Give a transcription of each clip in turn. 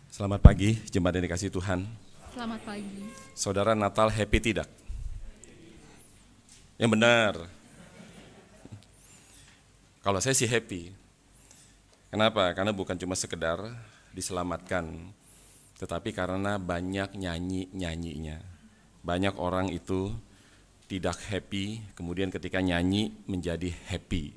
Selamat pagi, jemaat yang dikasihi Tuhan. Selamat pagi. Saudara, Natal happy tidak? Yang benar. Kalau saya sih happy. Kenapa? Karena bukan cuma sekedar diselamatkan, tetapi karena banyak nyanyi-nyanyinya. Banyak orang itu tidak happy, kemudian ketika nyanyi menjadi happy.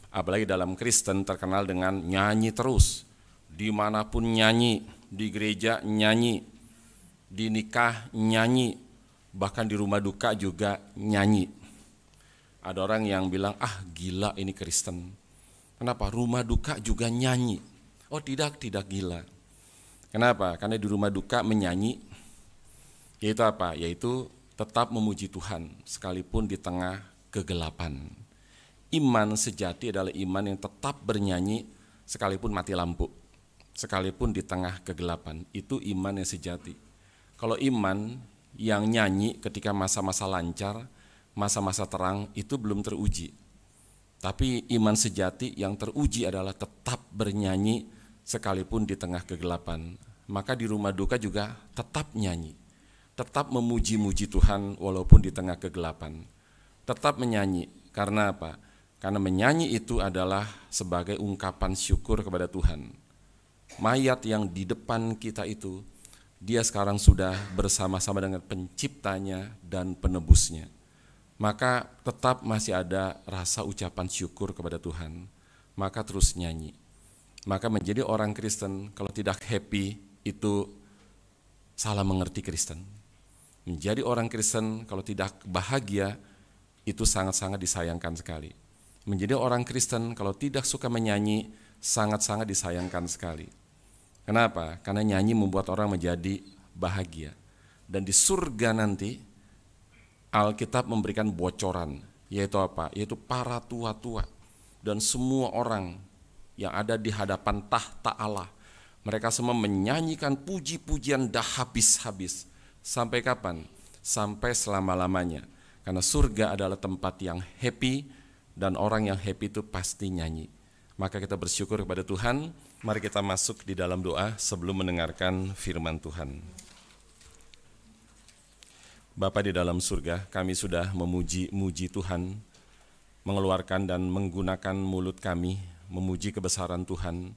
Apalagi dalam Kristen terkenal dengan nyanyi terus. Dimanapun nyanyi, di gereja nyanyi, di nikah nyanyi, bahkan di rumah duka juga nyanyi. Ada orang yang bilang, gila ini Kristen. Kenapa? Rumah duka juga nyanyi. Oh tidak gila. Kenapa? Karena di rumah duka menyanyi, yaitu apa? Yaitu tetap memuji Tuhan, sekalipun di tengah kegelapan. Iman sejati adalah iman yang tetap bernyanyi, sekalipun mati lampu. Sekalipun di tengah kegelapan, itu iman yang sejati. Kalau iman yang nyanyi ketika masa-masa lancar, masa-masa terang, itu belum teruji. Tapi iman sejati yang teruji adalah tetap bernyanyi sekalipun di tengah kegelapan. Maka di rumah duka juga tetap nyanyi, tetap memuji-muji Tuhan walaupun di tengah kegelapan. Tetap menyanyi, karena apa? Karena menyanyi itu adalah sebagai ungkapan syukur kepada Tuhan. Mayat yang di depan kita itu, dia sekarang sudah bersama-sama dengan penciptanya dan penebusnya. Maka tetap masih ada rasa ucapan syukur kepada Tuhan. Maka terus nyanyi. Maka menjadi orang Kristen kalau tidak happy itu salah mengerti Kristen. Menjadi orang Kristen kalau tidak bahagia itu sangat-sangat disayangkan sekali. Menjadi orang Kristen kalau tidak suka menyanyi sangat-sangat disayangkan sekali. Kenapa? Karena nyanyi membuat orang menjadi bahagia. Dan di surga nanti Alkitab memberikan bocoran, yaitu apa? Yaitu para tua-tua dan semua orang yang ada di hadapan tahta Allah. Mereka semua menyanyikan puji-pujian dah habis-habis. Sampai kapan? Sampai selama-lamanya. Karena surga adalah tempat yang happy dan orang yang happy itu pasti nyanyi. Maka kita bersyukur kepada Tuhan. Mari kita masuk di dalam doa sebelum mendengarkan firman Tuhan. Bapa di dalam surga, kami sudah memuji Tuhan, mengeluarkan dan menggunakan mulut kami, memuji kebesaran Tuhan,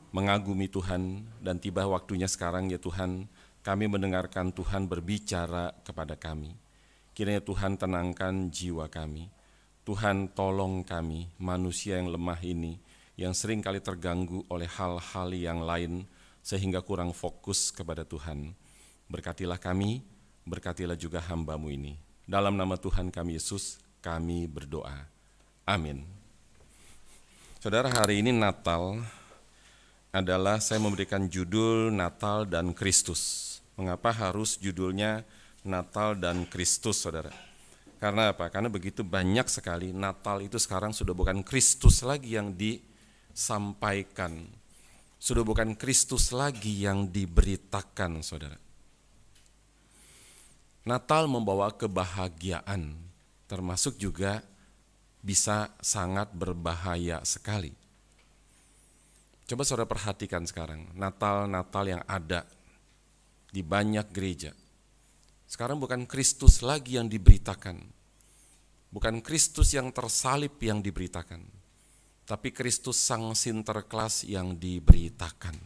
mengagumi Tuhan, dan tiba waktunya sekarang ya Tuhan, kami mendengarkan Tuhan berbicara kepada kami. Kiranya Tuhan tenangkan jiwa kami. Tuhan tolong kami, manusia yang lemah ini, yang sering kali terganggu oleh hal-hal yang lain sehingga kurang fokus kepada Tuhan. Berkatilah kami, berkatilah juga hamba-Mu ini. Dalam nama Tuhan kami Yesus, kami berdoa. Amin. Saudara, hari ini Natal adalah saya memberikan judul Natal dan Kristus. Mengapa harus judulnya Natal dan Kristus, saudara? Karena apa? Karena begitu banyak sekali Natal itu sekarang sudah bukan Kristus lagi yang disampaikan, sudah bukan Kristus lagi yang diberitakan, saudara. Natal membawa kebahagiaan, termasuk juga bisa sangat berbahaya sekali. Coba saudara perhatikan sekarang, Natal-Natal yang ada di banyak gereja. Sekarang bukan Kristus lagi yang diberitakan, bukan Kristus yang tersalib yang diberitakan, tapi Kristus Sang Sinterklas yang diberitakan.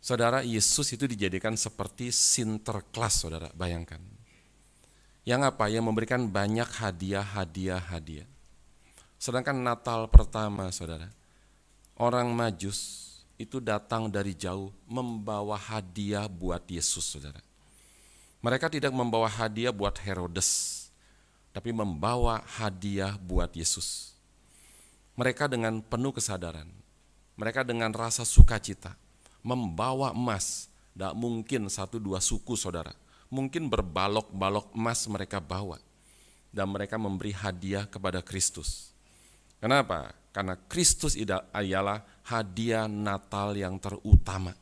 Saudara, Yesus itu dijadikan seperti Sinterklas, saudara, bayangkan. Yang apa? Yang memberikan banyak hadiah. Sedangkan Natal pertama, saudara, orang Majus itu datang dari jauh membawa hadiah buat Yesus, saudara. Mereka tidak membawa hadiah buat Herodes, tapi membawa hadiah buat Yesus. Mereka dengan penuh kesadaran, mereka dengan rasa sukacita, membawa emas. Tidak mungkin 1-2 suku, saudara, mungkin berbalok-balok emas mereka bawa. Dan mereka memberi hadiah kepada Kristus. Kenapa? Karena Kristus ialah hadiah Natal yang terutama.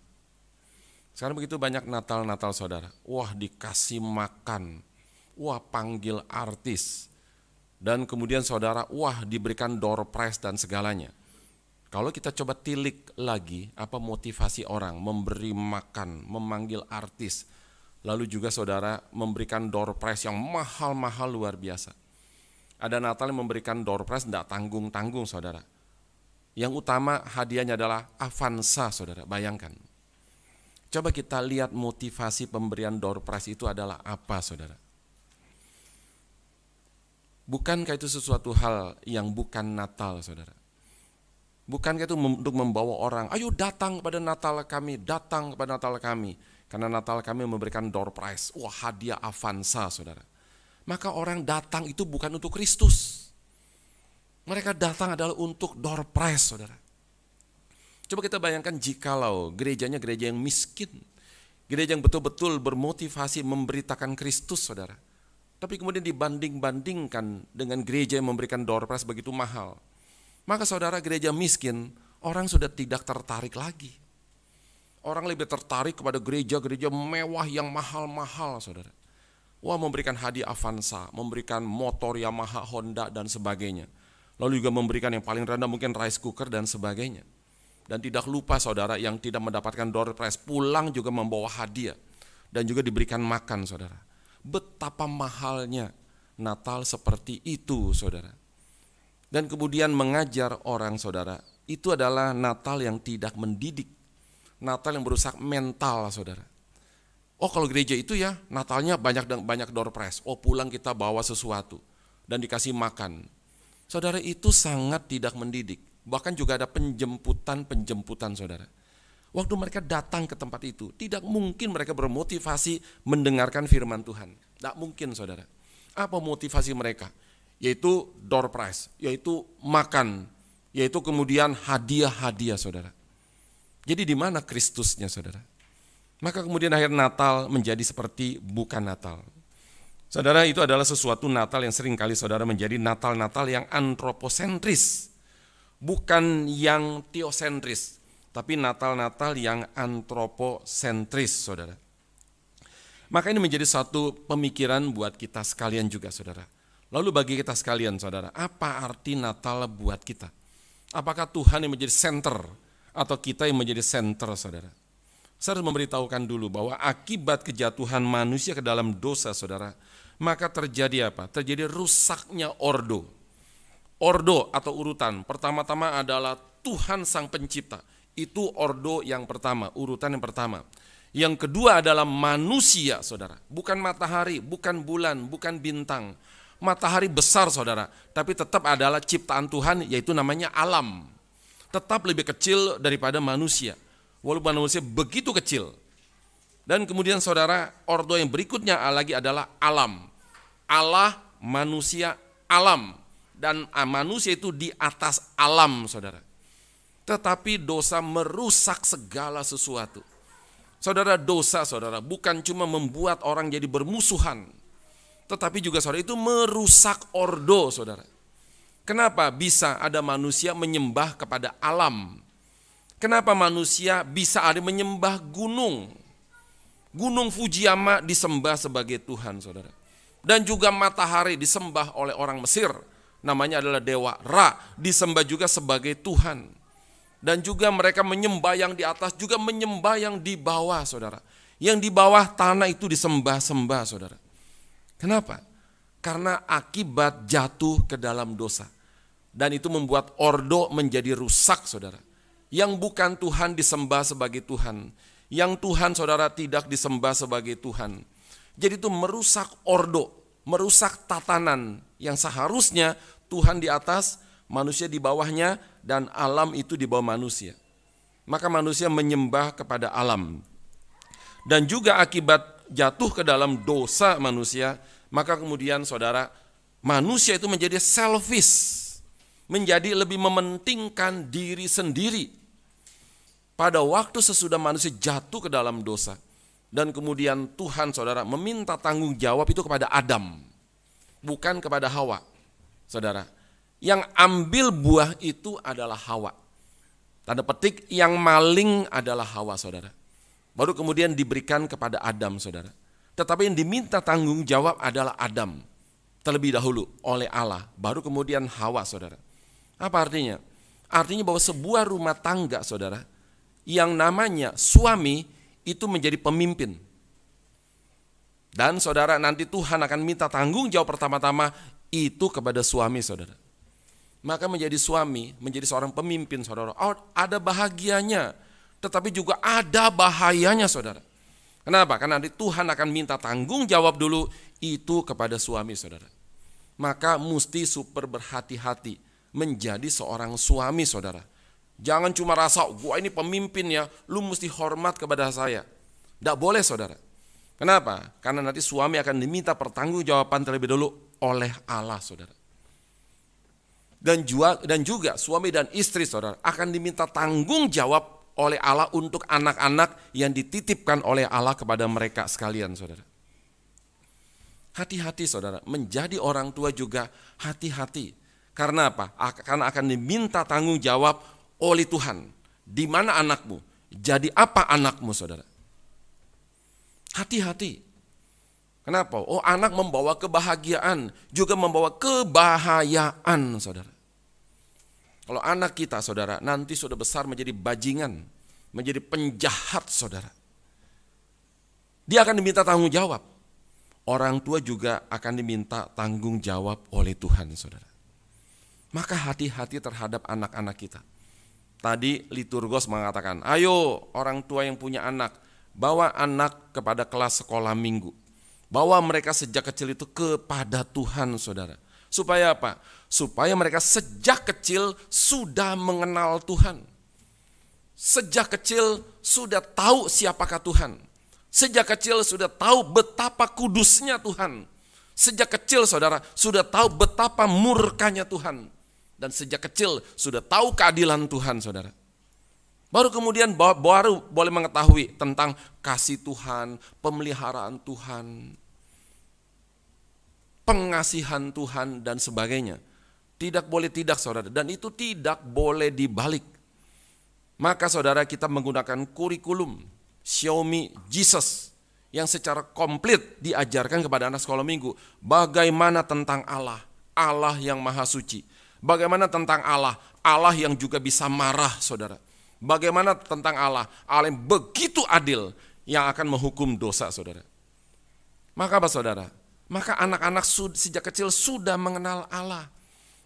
Sekarang begitu banyak Natal-Natal, saudara. Wah, dikasih makan, wah panggil artis, dan kemudian saudara, wah diberikan door prize dan segalanya. Kalau kita coba tilik lagi apa motivasi orang memberi makan, memanggil artis, lalu juga saudara memberikan door prize yang mahal-mahal luar biasa. Ada Natal yang memberikan door prize tidak tanggung-tanggung saudara. Yang utama hadiahnya adalah Avanza saudara, bayangkan. Coba kita lihat motivasi pemberian door prize itu adalah apa saudara. Bukankah itu sesuatu hal yang bukan Natal saudara? Bukankah itu untuk membawa orang, ayo datang kepada Natal kami, datang kepada Natal kami. Karena Natal kami memberikan door prize, wah hadiah Avanza saudara. Maka orang datang itu bukan untuk Kristus. Mereka datang adalah untuk door prize saudara. Coba kita bayangkan jikalau gerejanya gereja yang miskin. Gereja yang betul-betul bermotivasi memberitakan Kristus saudara. Tapi kemudian dibanding-bandingkan dengan gereja yang memberikan door prize begitu mahal. Maka saudara gereja miskin, orang sudah tidak tertarik lagi. Orang lebih tertarik kepada gereja-gereja mewah yang mahal-mahal saudara. Wah memberikan hadiah Avanza, memberikan motor Yamaha, Honda dan sebagainya. Lalu juga memberikan yang paling rendah mungkin rice cooker dan sebagainya. Dan tidak lupa saudara yang tidak mendapatkan door prize pulang juga membawa hadiah. Dan juga diberikan makan saudara. Betapa mahalnya Natal seperti itu saudara. Dan kemudian mengajar orang saudara, itu adalah Natal yang tidak mendidik. Natal yang berusak mental saudara. Oh kalau gereja itu ya Natalnya banyak door prize. Oh pulang kita bawa sesuatu dan dikasih makan. Saudara itu sangat tidak mendidik. Bahkan juga ada penjemputan saudara. Waktu mereka datang ke tempat itu, tidak mungkin mereka bermotivasi mendengarkan firman Tuhan. Tidak mungkin saudara. Apa motivasi mereka? Yaitu door prize, yaitu makan, yaitu kemudian hadiah-hadiah saudara. Jadi di mana Kristusnya saudara? Maka kemudian akhir Natal menjadi seperti bukan Natal. Saudara itu adalah sesuatu Natal yang seringkali saudara menjadi Natal-Natal yang antroposentris. Bukan yang teosentris, tapi Natal-Natal yang antroposentris saudara. Maka ini menjadi satu pemikiran buat kita sekalian juga saudara. Lalu bagi kita sekalian saudara, apa arti Natal buat kita? Apakah Tuhan yang menjadi center atau kita yang menjadi center saudara? Saya harus memberitahukan dulu bahwa akibat kejatuhan manusia ke dalam dosa saudara, maka terjadi apa? Terjadi rusaknya ordo. Ordo atau urutan, pertama-tama adalah Tuhan Sang Pencipta. Itu ordo yang pertama, urutan yang pertama. Yang kedua adalah manusia saudara, bukan matahari, bukan bulan, bukan bintang. Matahari besar saudara, tapi tetap adalah ciptaan Tuhan yaitu namanya alam. Tetap lebih kecil daripada manusia, walaupun manusia begitu kecil. Dan kemudian saudara, ordo yang berikutnya lagi adalah alam. Allah, manusia, alam. Dan manusia itu di atas alam saudara. Tetapi dosa merusak segala sesuatu. Saudara, dosa saudara bukan cuma membuat orang jadi bermusuhan, tetapi juga saudara itu merusak ordo saudara. Kenapa bisa ada manusia menyembah kepada alam? Kenapa manusia bisa ada menyembah gunung? Gunung Fujiyama disembah sebagai Tuhan saudara. Dan juga matahari disembah oleh orang Mesir. Namanya adalah Dewa Ra, disembah juga sebagai Tuhan. Dan juga mereka menyembah yang di atas, juga menyembah yang di bawah saudara. Yang di bawah tanah itu disembah-sembah saudara. Kenapa? Karena akibat jatuh ke dalam dosa. Dan itu membuat ordo menjadi rusak saudara. Yang bukan Tuhan disembah sebagai Tuhan. Yang Tuhan saudara tidak disembah sebagai Tuhan. Jadi itu merusak ordo, merusak tatanan yang seharusnya Tuhan di atas, manusia di bawahnya, dan alam itu di bawah manusia. Maka manusia menyembah kepada alam. Dan juga akibat jatuh ke dalam dosa manusia, maka kemudian saudara, manusia itu menjadi selfish, menjadi lebih mementingkan diri sendiri. Pada waktu sesudah manusia jatuh ke dalam dosa, dan kemudian Tuhan saudara meminta tanggung jawab itu kepada Adam, bukan kepada Hawa. Saudara, yang ambil buah itu adalah Hawa. Tanda petik, yang maling adalah Hawa saudara. Baru kemudian diberikan kepada Adam saudara. Tetapi yang diminta tanggung jawab adalah Adam terlebih dahulu oleh Allah, baru kemudian Hawa saudara. Apa artinya? Artinya bahwa sebuah rumah tangga, saudara, yang namanya suami itu menjadi pemimpin. Dan saudara, nanti Tuhan akan minta tanggung jawab pertama-tama itu kepada suami, saudara. Maka menjadi suami, menjadi seorang pemimpin, saudara, ada bahagianya, tetapi juga ada bahayanya, saudara. Kenapa? Karena nanti Tuhan akan minta tanggung jawab dulu itu kepada suami, saudara. Maka mesti super berhati-hati menjadi seorang suami, saudara. Jangan cuma rasa, gua ini pemimpin ya, lu mesti hormat kepada saya. Tidak boleh, saudara. Kenapa? Karena nanti suami akan diminta pertanggungjawaban terlebih dulu oleh Allah, saudara. Dan juga suami dan istri, saudara, akan diminta tanggung jawab oleh Allah untuk anak-anak yang dititipkan oleh Allah kepada mereka sekalian, saudara. Hati-hati, saudara, menjadi orang tua juga hati-hati. Karena apa? Karena akan diminta tanggung jawab oleh Tuhan. Di mana anakmu? Jadi apa anakmu, saudara? Hati-hati. Kenapa? Oh, anak membawa kebahagiaan, juga membawa kebahayaan, saudara. Kalau anak kita, saudara, nanti sudah besar menjadi bajingan, menjadi penjahat, saudara, dia akan diminta tanggung jawab. Orang tua juga akan diminta tanggung jawab oleh Tuhan, saudara. Maka hati-hati terhadap anak-anak kita. Tadi liturgos mengatakan, ayo orang tua yang punya anak, bawa anak kepada kelas sekolah minggu. Bawa mereka sejak kecil itu kepada Tuhan, saudara. Supaya apa? Supaya mereka sejak kecil sudah mengenal Tuhan. Sejak kecil sudah tahu siapakah Tuhan. Sejak kecil sudah tahu betapa kudusnya Tuhan. Sejak kecil, saudara, sudah tahu betapa murkanya Tuhan. Dan sejak kecil sudah tahu keadilan Tuhan, saudara. Baru kemudian baru boleh mengetahui tentang kasih Tuhan, pemeliharaan Tuhan, pengasihan Tuhan, dan sebagainya. Tidak boleh tidak, saudara. Dan itu tidak boleh dibalik. Maka saudara, kita menggunakan kurikulum Show Me Jesus yang secara komplit diajarkan kepada anak sekolah minggu. Bagaimana tentang Allah, Allah yang maha suci. Bagaimana tentang Allah, Allah yang juga bisa marah, saudara. Bagaimana tentang Allah, Allah yang begitu adil yang akan menghukum dosa, saudara. Maka apa, saudara? Maka anak-anak sejak kecil sudah mengenal Allah.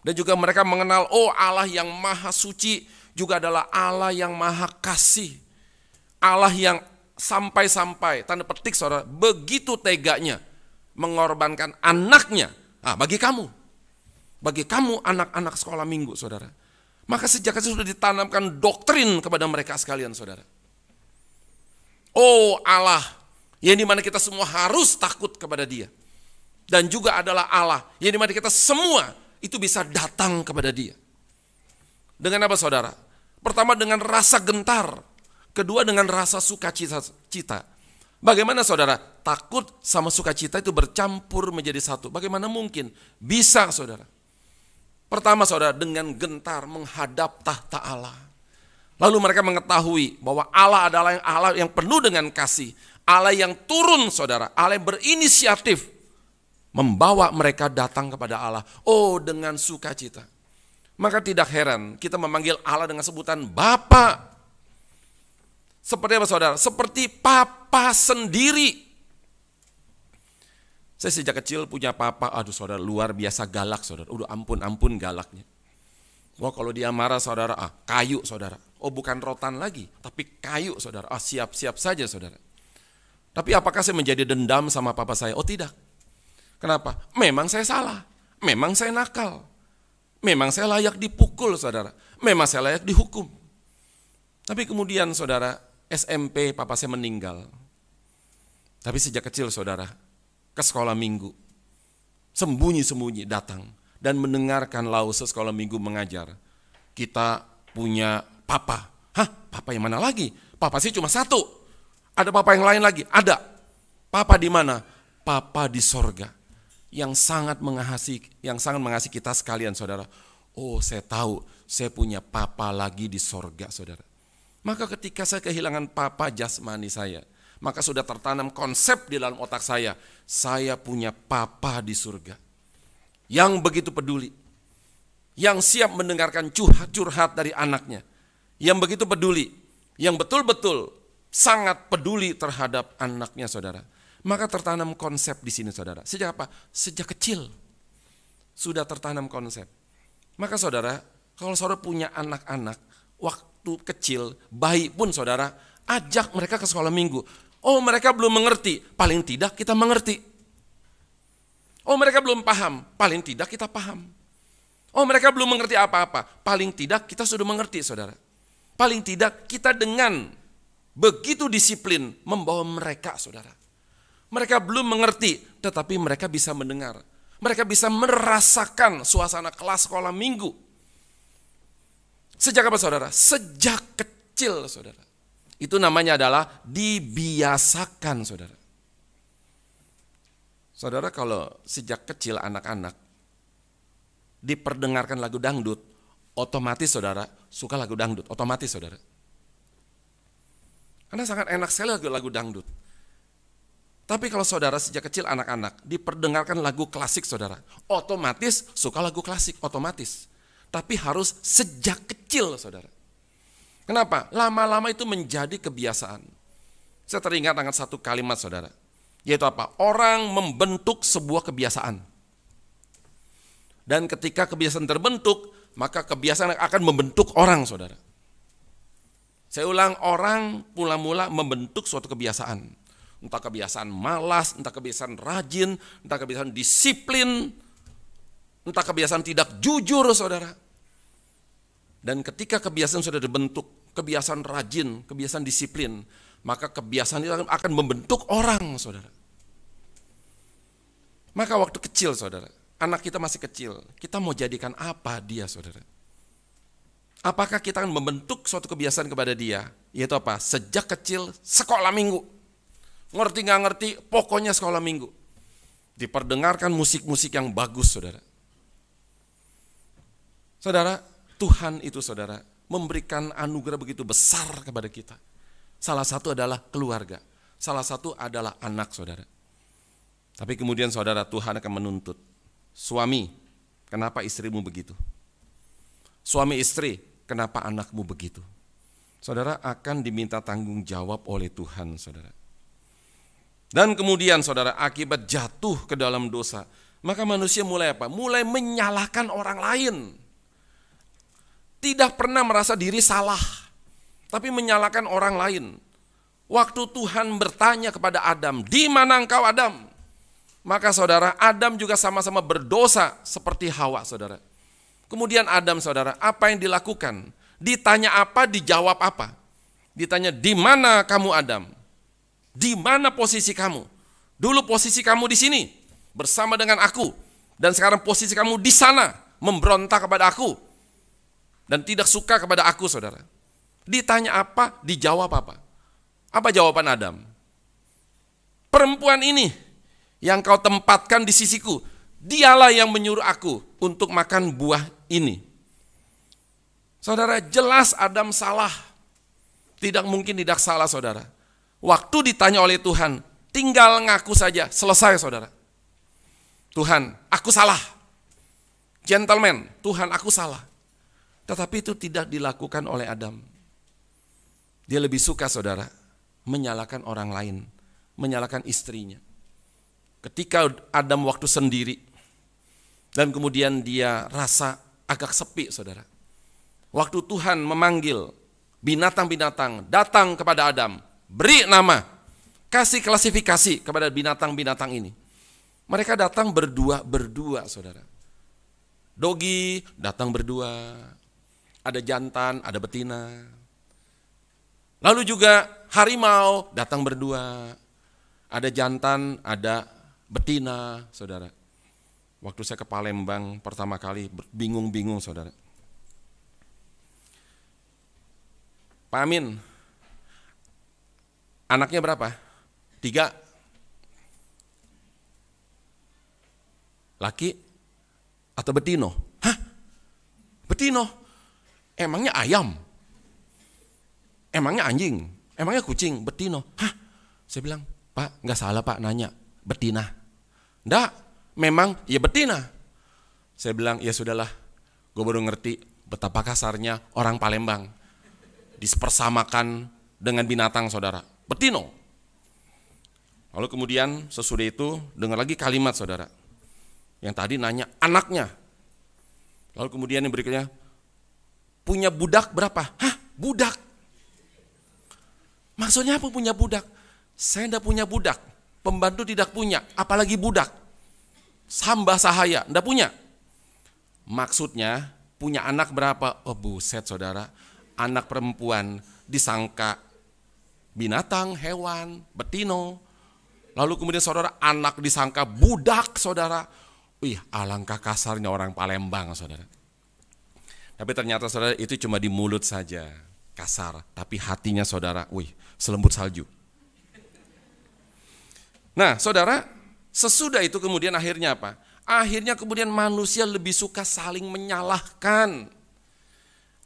Dan juga mereka mengenal, oh, Allah yang maha suci juga adalah Allah yang maha kasih. Allah yang sampai-sampai, tanda petik, saudara, begitu teganya mengorbankan anaknya. Bagi kamu anak-anak sekolah minggu, saudara. Maka sejak kecil sudah ditanamkan doktrin kepada mereka sekalian, saudara. Oh, Allah yang dimana kita semua harus takut kepada Dia. Dan juga adalah Allah yang dimana kita semua itu bisa datang kepada Dia. Dengan apa, saudara? Pertama dengan rasa gentar. Kedua dengan rasa sukacita. Bagaimana, saudara? Takut sama sukacita itu bercampur menjadi satu. Bagaimana mungkin? Bisa, saudara. Pertama, saudara, dengan gentar menghadap tahta Allah. Lalu mereka mengetahui bahwa Allah adalah Allah yang penuh dengan kasih. Allah yang turun, saudara. Allah yang berinisiatif membawa mereka datang kepada Allah. Oh, dengan sukacita. Maka tidak heran kita memanggil Allah dengan sebutan Bapa. Seperti apa, saudara? Seperti Papa sendiri. Saya sejak kecil punya papa, aduh saudara, luar biasa galak, saudara. Udah ampun galaknya. Wah, kalau dia marah, saudara, kayu, saudara. Oh, bukan rotan lagi, tapi kayu, saudara. Siap-siap saja, saudara. Tapi apakah saya menjadi dendam sama papa saya? Oh, tidak. Kenapa? Memang saya salah. Memang saya nakal. Memang saya layak dipukul, saudara. Memang saya layak dihukum. Tapi kemudian, saudara, SMP papa saya meninggal. Tapi sejak kecil, saudara, ke sekolah minggu, sembunyi-sembunyi datang dan mendengarkan lause sekolah minggu mengajar. Kita punya papa. Papa yang mana lagi? Papa sih cuma satu. Ada papa yang lain lagi? Ada. Papa di mana? Papa di sorga. Yang sangat mengasihi kita sekalian, saudara. Oh, saya tahu, saya punya papa lagi di sorga, saudara. Maka ketika saya kehilangan papa jasmani saya, maka sudah tertanam konsep di dalam otak saya punya papa di surga. Yang begitu peduli. yang siap mendengarkan curhat dari anaknya, yang begitu peduli, yang betul-betul sangat peduli terhadap anaknya, saudara. Maka tertanam konsep di sini, saudara. Sejak apa? Sejak kecil sudah tertanam konsep. Maka saudara, kalau saudara punya anak-anak, waktu kecil, bayi pun saudara, ajak mereka ke sekolah minggu. Oh, mereka belum mengerti, paling tidak kita mengerti. Oh, mereka belum paham, paling tidak kita paham. Oh, mereka belum mengerti apa-apa, paling tidak kita sudah mengerti, saudara. Paling tidak kita dengan begitu disiplin membawa mereka, saudara. Mereka belum mengerti, tetapi mereka bisa mendengar. Mereka bisa merasakan suasana kelas sekolah minggu. Sejak apa, saudara? Sejak kecil, saudara. Itu namanya adalah dibiasakan, saudara. Saudara, kalau sejak kecil anak-anak diperdengarkan lagu dangdut, otomatis saudara suka lagu dangdut, otomatis saudara. Karena sangat enak sekali lagu dangdut. Tapi kalau saudara sejak kecil anak-anak diperdengarkan lagu klasik, saudara, otomatis suka lagu klasik, otomatis. Tapi harus sejak kecil, saudara. Kenapa? Lama-lama itu menjadi kebiasaan. Saya teringat dengan satu kalimat, saudara. Yaitu apa? Orang membentuk sebuah kebiasaan. Dan ketika kebiasaan terbentuk, maka kebiasaan akan membentuk orang, saudara. Saya ulang, orang mula-mula membentuk suatu kebiasaan. Entah kebiasaan malas, entah kebiasaan rajin, entah kebiasaan disiplin, entah kebiasaan tidak jujur, saudara. Dan ketika kebiasaan sudah dibentuk, kebiasaan rajin, kebiasaan disiplin, maka kebiasaan itu akan membentuk orang, saudara. Maka waktu kecil, saudara, anak kita masih kecil, kita mau jadikan apa dia, saudara? Apakah kita akan membentuk suatu kebiasaan kepada dia? Yaitu apa? Sejak kecil sekolah minggu. Ngerti gak ngerti, pokoknya sekolah minggu. Diperdengarkan musik-musik yang bagus, saudara. Saudara, Tuhan itu, saudara, memberikan anugerah begitu besar kepada kita. Salah satu adalah keluarga. Salah satu adalah anak, saudara. Tapi kemudian, saudara, Tuhan akan menuntut. Suami, kenapa istrimu begitu? Suami istri, kenapa anakmu begitu? Saudara akan diminta tanggung jawab oleh Tuhan, saudara. Dan kemudian, saudara, akibat jatuh ke dalam dosa, maka manusia mulai apa? Mulai menyalahkan orang lain. Tidak pernah merasa diri salah, tapi menyalahkan orang lain. Waktu Tuhan bertanya kepada Adam, di mana engkau, Adam? Maka saudara, Adam juga sama-sama berdosa seperti Hawa, saudara. Kemudian Adam, saudara, apa yang dilakukan? Ditanya apa, dijawab apa? Ditanya, di mana kamu, Adam? Di mana posisi kamu? Dulu posisi kamu di sini bersama dengan aku, dan sekarang posisi kamu di sana memberontak kepada aku dan tidak suka kepada aku, saudara. Ditanya apa, dijawab apa? Apa jawaban Adam? Perempuan ini yang kau tempatkan di sisiku, dialah yang menyuruh aku untuk makan buah ini. Saudara, jelas Adam salah. Tidak mungkin tidak salah, saudara. Waktu ditanya oleh Tuhan, tinggal ngaku saja, selesai, saudara. Tuhan, aku salah. Gentleman, Tuhan, aku salah. Tetapi itu tidak dilakukan oleh Adam. Dia lebih suka, saudara, menyalahkan orang lain, menyalahkan istrinya. Ketika Adam waktu sendiri, dan kemudian dia rasa agak sepi, saudara. Waktu Tuhan memanggil binatang-binatang datang kepada Adam, beri nama, kasih klasifikasi kepada binatang-binatang ini. Mereka datang berdua-berdua, saudara. Dogi datang berdua, ada jantan, ada betina. Lalu juga harimau datang berdua, ada jantan, ada betina, saudara. Waktu saya ke Palembang pertama kali bingung-bingung, saudara. Pak Amin, anaknya berapa? 3. Laki atau betino? Hah? Betino? Emangnya ayam? Emangnya anjing? Emangnya kucing? Betino? Hah? Saya bilang, Pak, nggak salah Pak nanya, betina. Enggak, memang ya betina. Saya bilang, ya sudahlah, gue baru ngerti betapa kasarnya orang Palembang. Dipersamakan dengan binatang saudara, betina. Lalu kemudian sesudah itu dengar lagi kalimat saudara. Yang tadi nanya anaknya. Lalu kemudian yang berikutnya, punya budak berapa? Hah, budak? Maksudnya apa punya budak? Saya tidak punya budak, pembantu tidak punya, apalagi budak. Hamba sahaya, tidak punya. Maksudnya punya anak berapa? Oh buset saudara, anak perempuan disangka binatang, hewan, betino. Lalu kemudian saudara, anak disangka budak saudara. Wih, alangkah kasarnya orang Palembang saudara. Tapi ternyata saudara itu cuma di mulut saja kasar, tapi hatinya saudara, wih, selembut salju. Nah saudara, sesudah itu kemudian akhirnya apa? Akhirnya kemudian manusia lebih suka saling menyalahkan.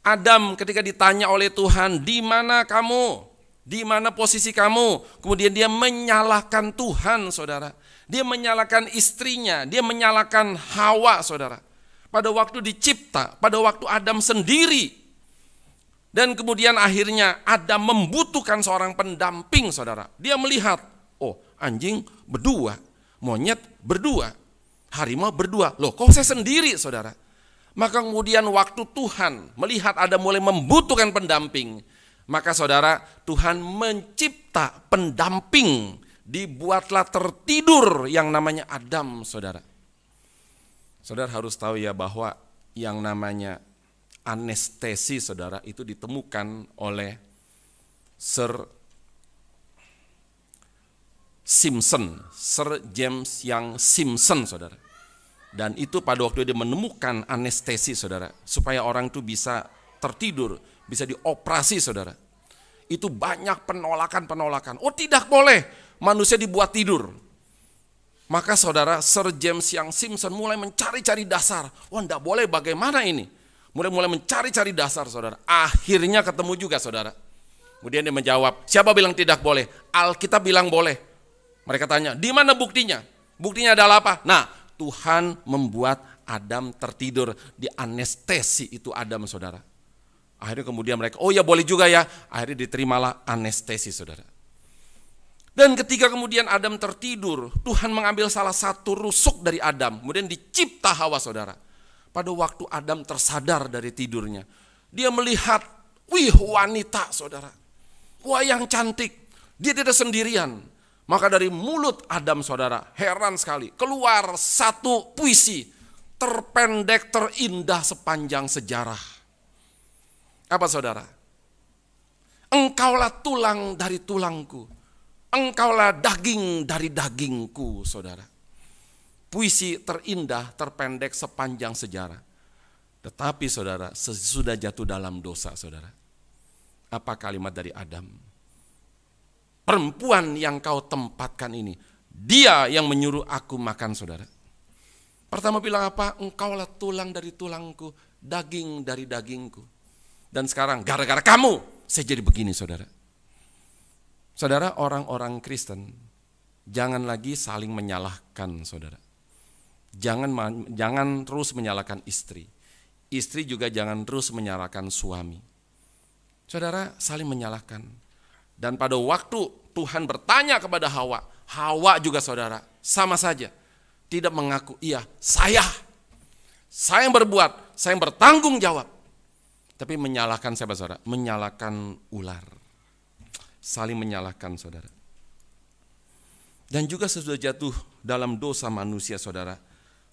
Adam ketika ditanya oleh Tuhan, di mana kamu? Di mana posisi kamu? Kemudian dia menyalahkan Tuhan saudara. Dia menyalahkan istrinya, dia menyalahkan Hawa saudara. Pada waktu dicipta, pada waktu Adam sendiri. Dan kemudian akhirnya Adam membutuhkan seorang pendamping saudara. Dia melihat, oh anjing berdua, monyet berdua, harimau berdua. Loh kok saya sendiri saudara? Maka kemudian waktu Tuhan melihat Adam mulai membutuhkan pendamping. Maka saudara, Tuhan mencipta pendamping. Dibuatlah tertidur yang namanya Adam saudara. Saudara harus tahu ya bahwa yang namanya anestesi saudara itu ditemukan oleh Sir James Young Simpson saudara. Dan itu pada waktu dia menemukan anestesi saudara, supaya orang itu bisa tertidur, bisa dioperasi saudara. Itu banyak penolakan. Oh tidak boleh manusia dibuat tidur. Maka saudara, Sir James Young Simpson mulai mencari-cari dasar. Wah enggak boleh, bagaimana ini? Mulai mencari-cari dasar saudara. Akhirnya ketemu juga saudara. Kemudian dia menjawab, siapa bilang tidak boleh? Alkitab bilang boleh. Mereka tanya, di mana buktinya? Buktinya adalah apa? Nah, Tuhan membuat Adam tertidur, di anestesi itu Adam saudara. Akhirnya kemudian mereka, oh ya boleh juga ya. Akhirnya diterimalah anestesi saudara. Dan ketika kemudian Adam tertidur, Tuhan mengambil salah satu rusuk dari Adam, kemudian dicipta Hawa saudara. Pada waktu Adam tersadar dari tidurnya, dia melihat, wih wanita saudara, wah yang cantik, dia tidak sendirian. Maka dari mulut Adam saudara, heran sekali, keluar satu puisi terpendek terindah sepanjang sejarah. Apa saudara? Engkaulah tulang dari tulangku, engkaulah daging dari dagingku saudara. Puisi terindah terpendek sepanjang sejarah. Tetapi saudara, sesudah jatuh dalam dosa saudara, apa kalimat dari Adam? Perempuan yang kau tempatkan ini, dia yang menyuruh aku makan saudara. Pertama bilang apa? Engkaulah tulang dari tulangku, daging dari dagingku. Dan sekarang gara-gara kamu saya jadi begini saudara. Saudara, orang-orang Kristen jangan lagi saling menyalahkan saudara. Jangan terus menyalahkan istri. Istri juga jangan terus menyalahkan suami. Saudara, saling menyalahkan. Dan pada waktu Tuhan bertanya kepada Hawa, Hawa juga saudara sama saja. Tidak mengaku, iya saya yang berbuat, saya yang bertanggung jawab. Tapi menyalahkan siapa saudara? Menyalahkan ular. Saling menyalahkan saudara. Dan juga sesudah jatuh dalam dosa manusia saudara,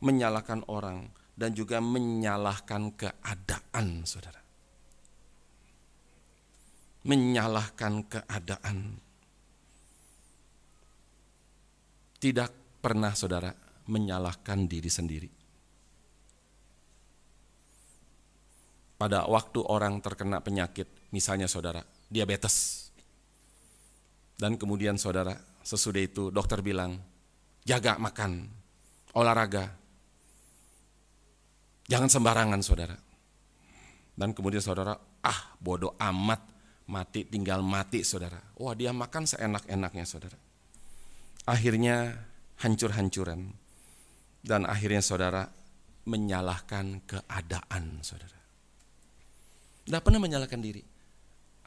menyalahkan orang dan juga menyalahkan keadaan saudara. Menyalahkan keadaan. Tidak pernah saudara menyalahkan diri sendiri. Pada waktu orang terkena penyakit, misalnya saudara, diabetes. Dan kemudian saudara, sesudah itu dokter bilang, jaga makan, olahraga. Jangan sembarangan saudara. Dan kemudian saudara, bodoh amat, mati tinggal mati saudara. Wah dia makan seenak-enaknya saudara. Akhirnya hancur-hancuran. Dan akhirnya saudara menyalahkan keadaan, saudara. Tidak pernah menyalahkan diri.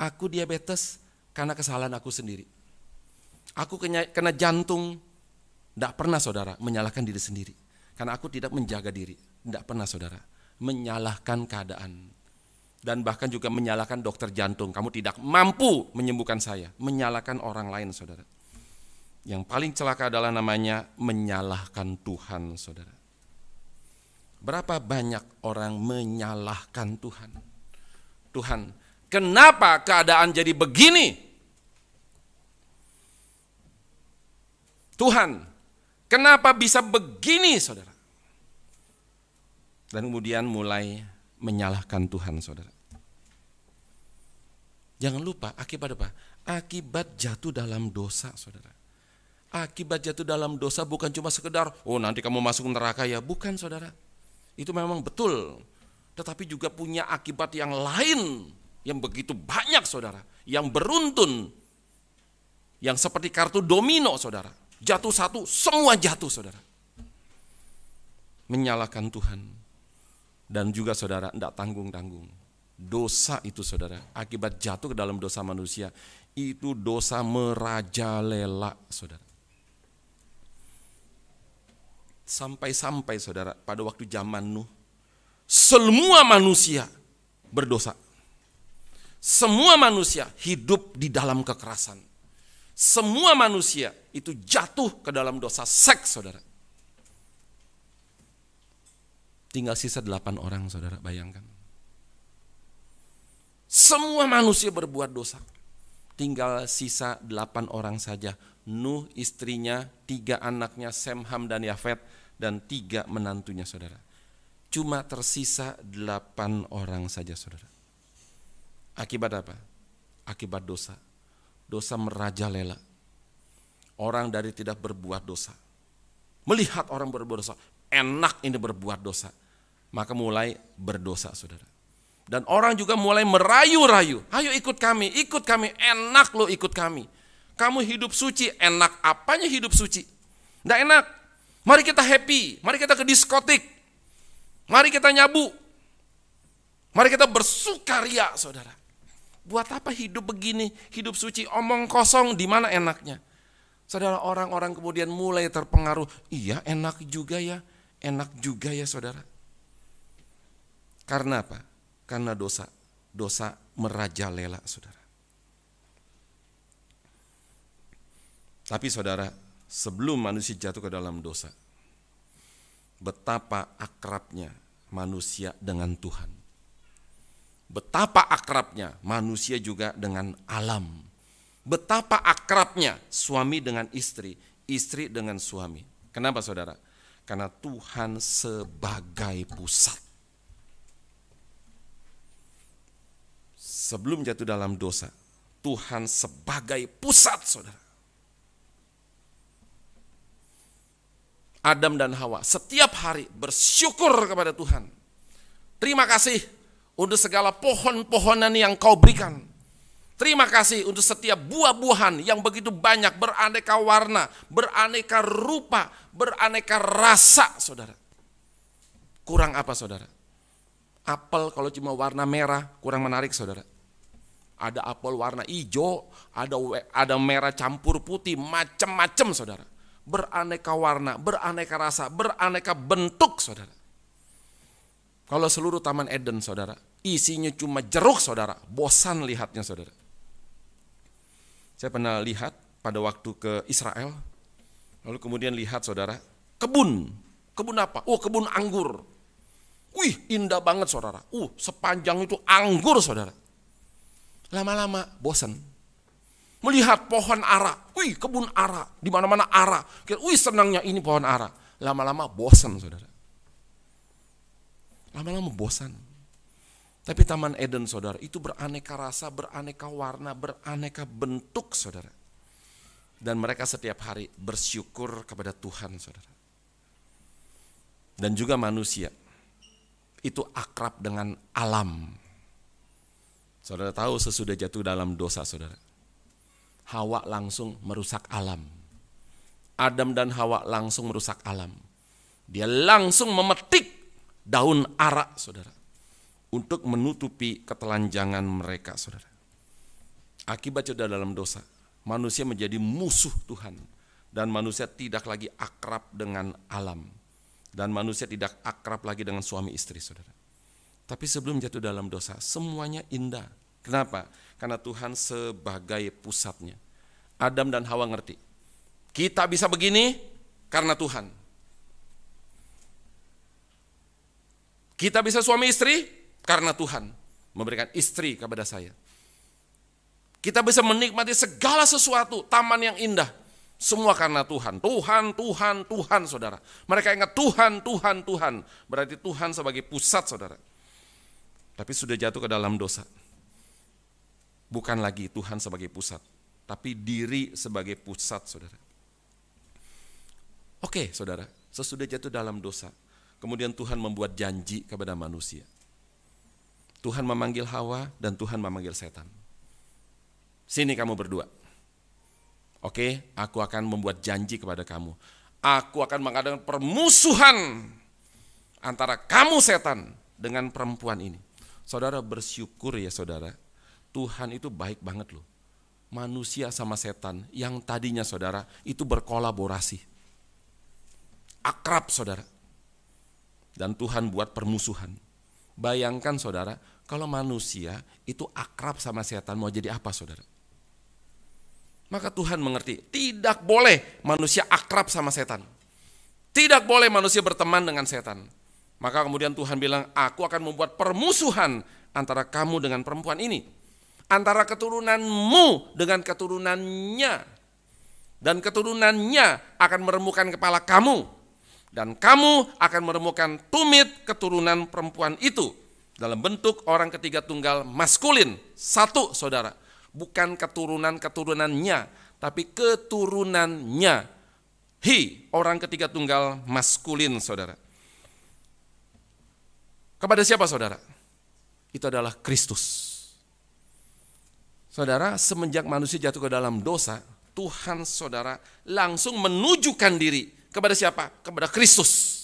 Aku diabetes karena kesalahan aku sendiri. Aku kena jantung, tidak pernah saudara menyalahkan diri sendiri. Karena aku tidak menjaga diri, tidak pernah saudara. Menyalahkan keadaan. Dan bahkan juga menyalahkan dokter jantung. Kamu tidak mampu menyembuhkan saya. Menyalahkan orang lain saudara. Yang paling celaka adalah namanya menyalahkan Tuhan, saudara. Berapa banyak orang menyalahkan Tuhan? Tuhan, kenapa keadaan jadi begini? Tuhan, kenapa bisa begini, saudara? Dan kemudian mulai menyalahkan Tuhan, saudara. Jangan lupa, akibat apa? Akibat jatuh dalam dosa, saudara. Akibat jatuh dalam dosa bukan cuma sekedar, oh nanti kamu masuk neraka ya. Bukan saudara, itu memang betul. Tetapi juga punya akibat yang lain, yang begitu banyak saudara. Yang beruntun, yang seperti kartu domino saudara. Jatuh satu, semua jatuh saudara. Menyalahkan Tuhan. Dan juga saudara, tidak tanggung-tanggung. Dosa itu saudara, akibat jatuh ke dalam dosa manusia, itu dosa merajalela saudara. Sampai-sampai saudara, pada waktu zaman Nuh, semua manusia berdosa. Semua manusia hidup di dalam kekerasan. Semua manusia itu jatuh ke dalam dosa seks, saudara. Tinggal sisa 8 orang, saudara, bayangkan. Semua manusia berbuat dosa. Tinggal sisa 8 orang saja. Nuh, istrinya, 3 anaknya, Sem, Ham, dan Yafet, dan 3 menantunya, saudara. Cuma tersisa 8 orang saja, saudara. Akibat apa? Akibat dosa. Dosa merajalela. Orang dari tidak berbuat dosa, melihat orang berbuat dosa, enak ini berbuat dosa, maka mulai berdosa, saudara. Dan orang juga mulai merayu-rayu, ayo ikut kami, enak lo ikut kami. Kamu hidup suci, enak apanya hidup suci? Nggak enak. Mari kita happy, mari kita ke diskotik, mari kita nyabu, mari kita bersukaria, saudara. Buat apa hidup begini, hidup suci, omong kosong, di mana enaknya? Saudara, orang-orang kemudian mulai terpengaruh, iya enak juga ya saudara. Karena apa? Karena dosa merajalela, saudara. Tapi saudara, sebelum manusia jatuh ke dalam dosa, betapa akrabnya manusia dengan Tuhan. Betapa akrabnya manusia juga dengan alam. Betapa akrabnya suami dengan istri, istri dengan suami. Kenapa saudara? Karena Tuhan sebagai pusat. Sebelum jatuh dalam dosa, Tuhan sebagai pusat, saudara. Adam dan Hawa setiap hari bersyukur kepada Tuhan. Terima kasih untuk segala pohon-pohonan yang kau berikan. Terima kasih untuk setiap buah-buahan yang begitu banyak, beraneka warna, beraneka rupa, beraneka rasa, saudara. Kurang apa, saudara? Apel kalau cuma warna merah, kurang menarik, saudara. Ada apel warna hijau, ada merah campur putih, macam-macam, saudara. Beraneka warna, beraneka rasa, beraneka bentuk, saudara. Kalau seluruh Taman Eden, saudara, isinya cuma jeruk, saudara, bosan lihatnya, saudara. Saya pernah lihat pada waktu ke Israel, lalu kemudian lihat, saudara, kebun apa? Oh, kebun anggur. Wih, indah banget, saudara. Sepanjang itu anggur, saudara. Lama-lama bosan. Melihat pohon ara, wih, kebun ara, di mana-mana ara. Wih, senangnya ini pohon ara. Lama-lama bosan, saudara. Lama-lama bosan. Tapi Taman Eden, saudara, itu beraneka rasa, beraneka warna, beraneka bentuk, saudara. Dan mereka setiap hari bersyukur kepada Tuhan, saudara. Dan juga manusia itu akrab dengan alam. Saudara tahu sesudah jatuh dalam dosa, saudara, Hawa langsung merusak alam. Adam dan Hawa langsung merusak alam. Dia langsung memetik daun ara, saudara, untuk menutupi ketelanjangan mereka, saudara. Akibat jatuh dalam dosa, manusia menjadi musuh Tuhan, dan manusia tidak lagi akrab dengan alam, dan manusia tidak akrab lagi dengan suami istri, saudara. Tapi sebelum jatuh dalam dosa, semuanya indah. Kenapa? Karena Tuhan sebagai pusatnya. Adam dan Hawa ngerti, kita bisa begini karena Tuhan. Kita bisa suami istri karena Tuhan memberikan istri kepada saya. Kita bisa menikmati segala sesuatu, taman yang indah, semua karena Tuhan. Tuhan, Tuhan, Tuhan, saudara. Mereka ingat Tuhan, Tuhan, Tuhan. Berarti Tuhan sebagai pusat, saudara. Tapi sudah jatuh ke dalam dosa. Bukan lagi Tuhan sebagai pusat, tapi diri sebagai pusat, saudara. Oke, saudara, sesudah jatuh dalam dosa, kemudian Tuhan membuat janji kepada manusia. Tuhan memanggil Hawa dan Tuhan memanggil setan. Sini kamu berdua. Oke, aku akan membuat janji kepada kamu. Aku akan mengadakan permusuhan antara kamu setan dengan perempuan ini. Saudara bersyukur ya saudara, Tuhan itu baik banget loh. Manusia sama setan yang tadinya saudara itu berkolaborasi. Akrab saudara. Dan Tuhan buat permusuhan. Bayangkan saudara, kalau manusia itu akrab sama setan mau jadi apa saudara? Maka Tuhan mengerti, tidak boleh manusia akrab sama setan. Tidak boleh manusia berteman dengan setan. Maka kemudian Tuhan bilang, aku akan membuat permusuhan antara kamu dengan perempuan ini. Antara keturunanmu dengan keturunannya. Dan keturunannya akan meremukkan kepala kamu. Dan kamu akan meremukkan tumit keturunan perempuan itu. Dalam bentuk orang ketiga tunggal maskulin. Satu saudara. Bukan keturunan-keturunannya, tapi keturunannya. Orang ketiga tunggal maskulin, saudara. Kepada siapa, saudara? Itu adalah Kristus. Saudara, semenjak manusia jatuh ke dalam dosa, Tuhan, saudara, langsung menunjukkan diri. Kepada siapa? Kepada Kristus.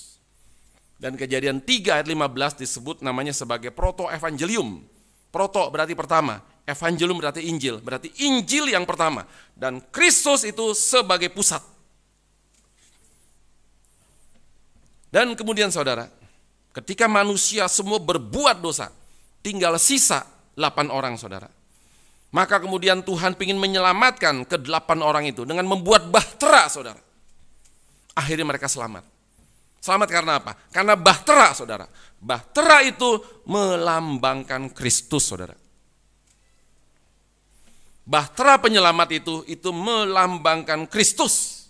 Dan Kejadian 3 ayat 15 disebut namanya sebagai proto-evangelium. Proto berarti pertama. Evangelium berarti Injil, berarti Injil yang pertama. Dan Kristus itu sebagai pusat. Dan kemudian saudara, ketika manusia semua berbuat dosa, tinggal sisa 8 orang saudara. Maka kemudian Tuhan ingin menyelamatkan ke-8 orang itu dengan membuat bahtera saudara. Akhirnya mereka selamat. Selamat karena apa? Karena bahtera saudara. Bahtera itu melambangkan Kristus saudara. Bahtera penyelamat itu melambangkan Kristus.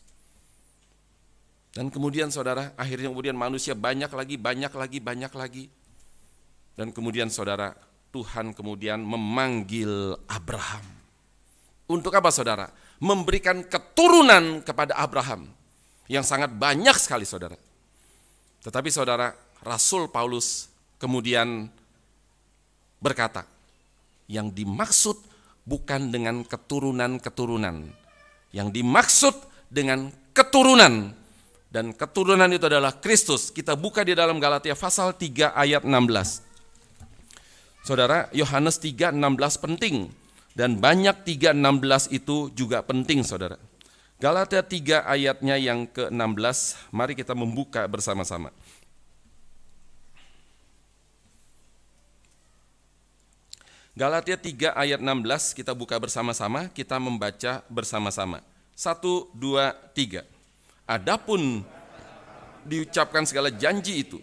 Dan kemudian saudara, akhirnya kemudian manusia banyak lagi. Dan kemudian saudara, Tuhan kemudian memanggil Abraham. Untuk apa saudara? Memberikan keturunan kepada Abraham. Yang sangat banyak sekali saudara. Tetapi saudara, Rasul Paulus kemudian berkata, yang dimaksud bukan dengan keturunan-keturunan. Yang dimaksud dengan keturunan. Dan keturunan itu adalah Kristus. Kita buka di dalam Galatia pasal 3 ayat 16. Saudara, Yohanes 3:16 penting. Dan banyak 3:16 itu juga penting saudara. Galatia 3 ayatnya yang ke-16, mari kita membuka bersama-sama. Galatia 3 ayat 16 kita buka bersama-sama, kita membaca bersama-sama. 1, 2, 3. Adapun diucapkan segala janji itu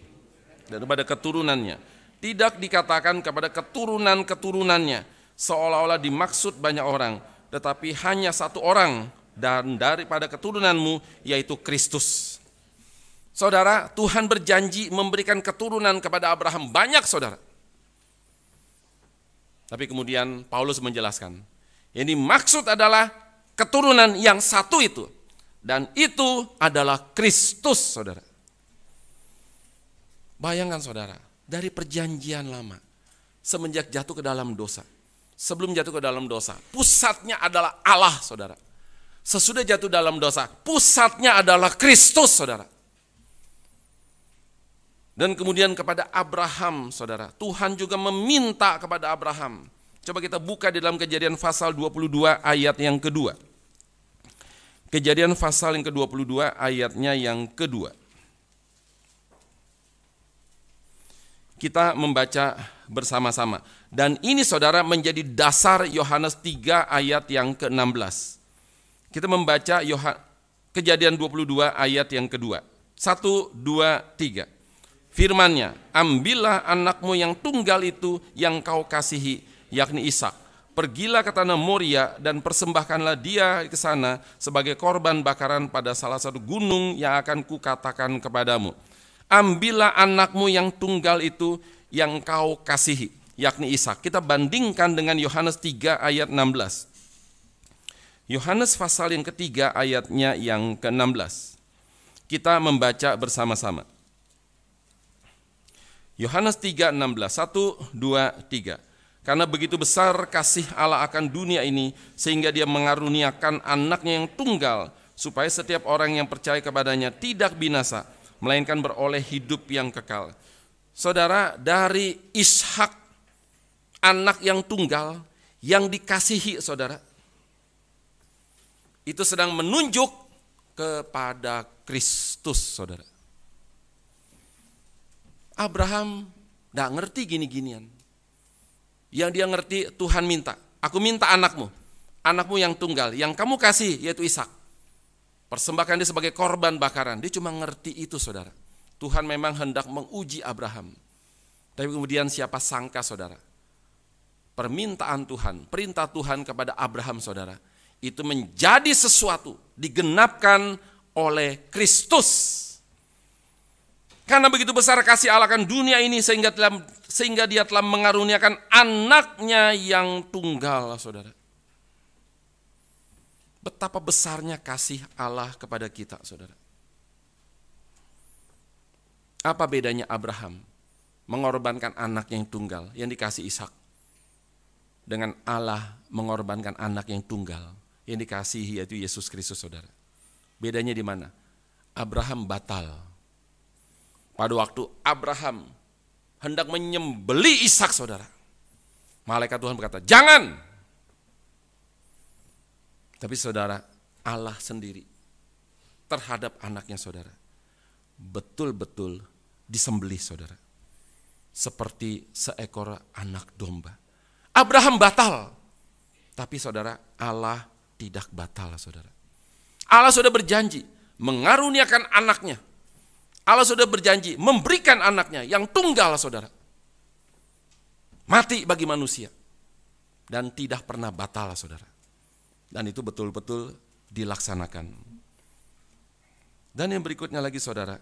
daripada keturunannya, tidak dikatakan kepada keturunan-keturunannya, seolah-olah dimaksud banyak orang, tetapi hanya satu orang, dan daripada keturunanmu, yaitu Kristus. Saudara, Tuhan berjanji memberikan keturunan kepada Abraham banyak saudara. Tapi kemudian Paulus menjelaskan, ini maksud adalah keturunan yang satu itu. Dan itu adalah Kristus, saudara. Bayangkan saudara, dari perjanjian lama, semenjak jatuh ke dalam dosa, sebelum jatuh ke dalam dosa, pusatnya adalah Allah, saudara. Sesudah jatuh dalam dosa, pusatnya adalah Kristus, saudara. Dan kemudian kepada Abraham, saudara, Tuhan juga meminta kepada Abraham. Coba kita buka di dalam Kejadian pasal 22 ayat yang kedua. Kejadian pasal yang ke-22 ayatnya yang kedua. Kita membaca bersama-sama. Dan ini saudara menjadi dasar Yohanes 3 ayat yang ke-16. Kita membaca Kejadian 22 ayat yang kedua. 1, 2, 3. Firman-Nya, ambillah anakmu yang tunggal itu yang kau kasihi, yakni Ishak. Pergilah ke tanah Moria dan persembahkanlah dia ke sana sebagai korban bakaran pada salah satu gunung yang akan kukatakan kepadamu. Ambillah anakmu yang tunggal itu yang kau kasihi, yakni Ishak. Kita bandingkan dengan Yohanes 3 ayat 16. Yohanes pasal yang ketiga ayatnya yang ke-16. Kita membaca bersama-sama. Yohanes 3:16, 1, 2, 3. Karena begitu besar kasih Allah akan dunia ini, sehingga dia mengaruniakan anaknya yang tunggal, supaya setiap orang yang percaya kepadanya tidak binasa, melainkan beroleh hidup yang kekal. Saudara, dari Ishak, anak yang tunggal, yang dikasihi saudara, itu sedang menunjuk kepada Kristus saudara. Abraham gak ngerti gini-ginian. Yang dia ngerti Tuhan minta, aku minta anakmu yang tunggal, yang kamu kasih yaitu Ishak. Persembahkan dia sebagai korban bakaran. Dia cuma ngerti itu saudara. Tuhan memang hendak menguji Abraham. Tapi kemudian siapa sangka saudara, permintaan Tuhan, perintah Tuhan kepada Abraham saudara, itu menjadi sesuatu, digenapkan oleh Kristus. Karena begitu besar kasih Allah akan dunia ini sehingga dia telah mengaruniakan anaknya yang tunggal, saudara. Betapa besarnya kasih Allah kepada kita, saudara. Apa bedanya Abraham mengorbankan anak yang tunggal yang dikasih Ishak dengan Allah mengorbankan anak yang tunggal yang dikasihi yaitu Yesus Kristus, saudara? Bedanya di mana? Abraham batal. Pada waktu Abraham hendak menyembelih Ishak, saudara, malaikat Tuhan berkata, jangan. Tapi saudara, Allah sendiri terhadap anaknya saudara, betul-betul disembelih saudara. Seperti seekor anak domba. Abraham batal. Tapi saudara, Allah tidak batal saudara. Allah sudah berjanji mengaruniakan anaknya. Allah sudah berjanji memberikan anaknya yang tunggal saudara. Mati bagi manusia. Dan tidak pernah batal saudara. Dan itu betul-betul dilaksanakan. Dan yang berikutnya lagi saudara,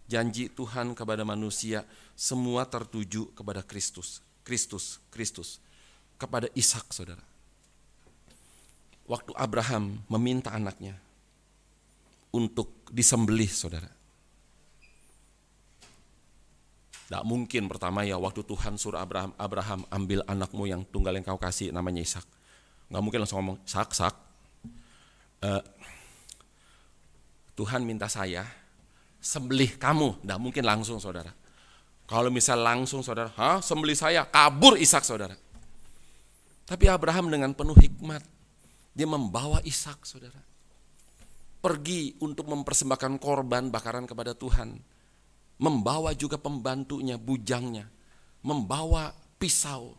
janji Tuhan kepada manusia semua tertuju kepada Kristus. Kepada Ishak saudara. Waktu Abraham meminta anaknya untuk disembelih saudara. Tidak mungkin pertama ya waktu Tuhan suruh Abraham ambil anakmu yang tunggal yang kau kasih namanya Ishak. Nggak mungkin langsung ngomong, Sak, Tuhan minta saya sembelih kamu. Nggak mungkin langsung saudara. Kalau misal langsung saudara, sembelih saya, kabur Ishak saudara. Tapi Abraham dengan penuh hikmat, dia membawa Ishak saudara. Pergi untuk mempersembahkan korban bakaran kepada Tuhan. Membawa juga pembantunya, bujangnya, membawa pisau,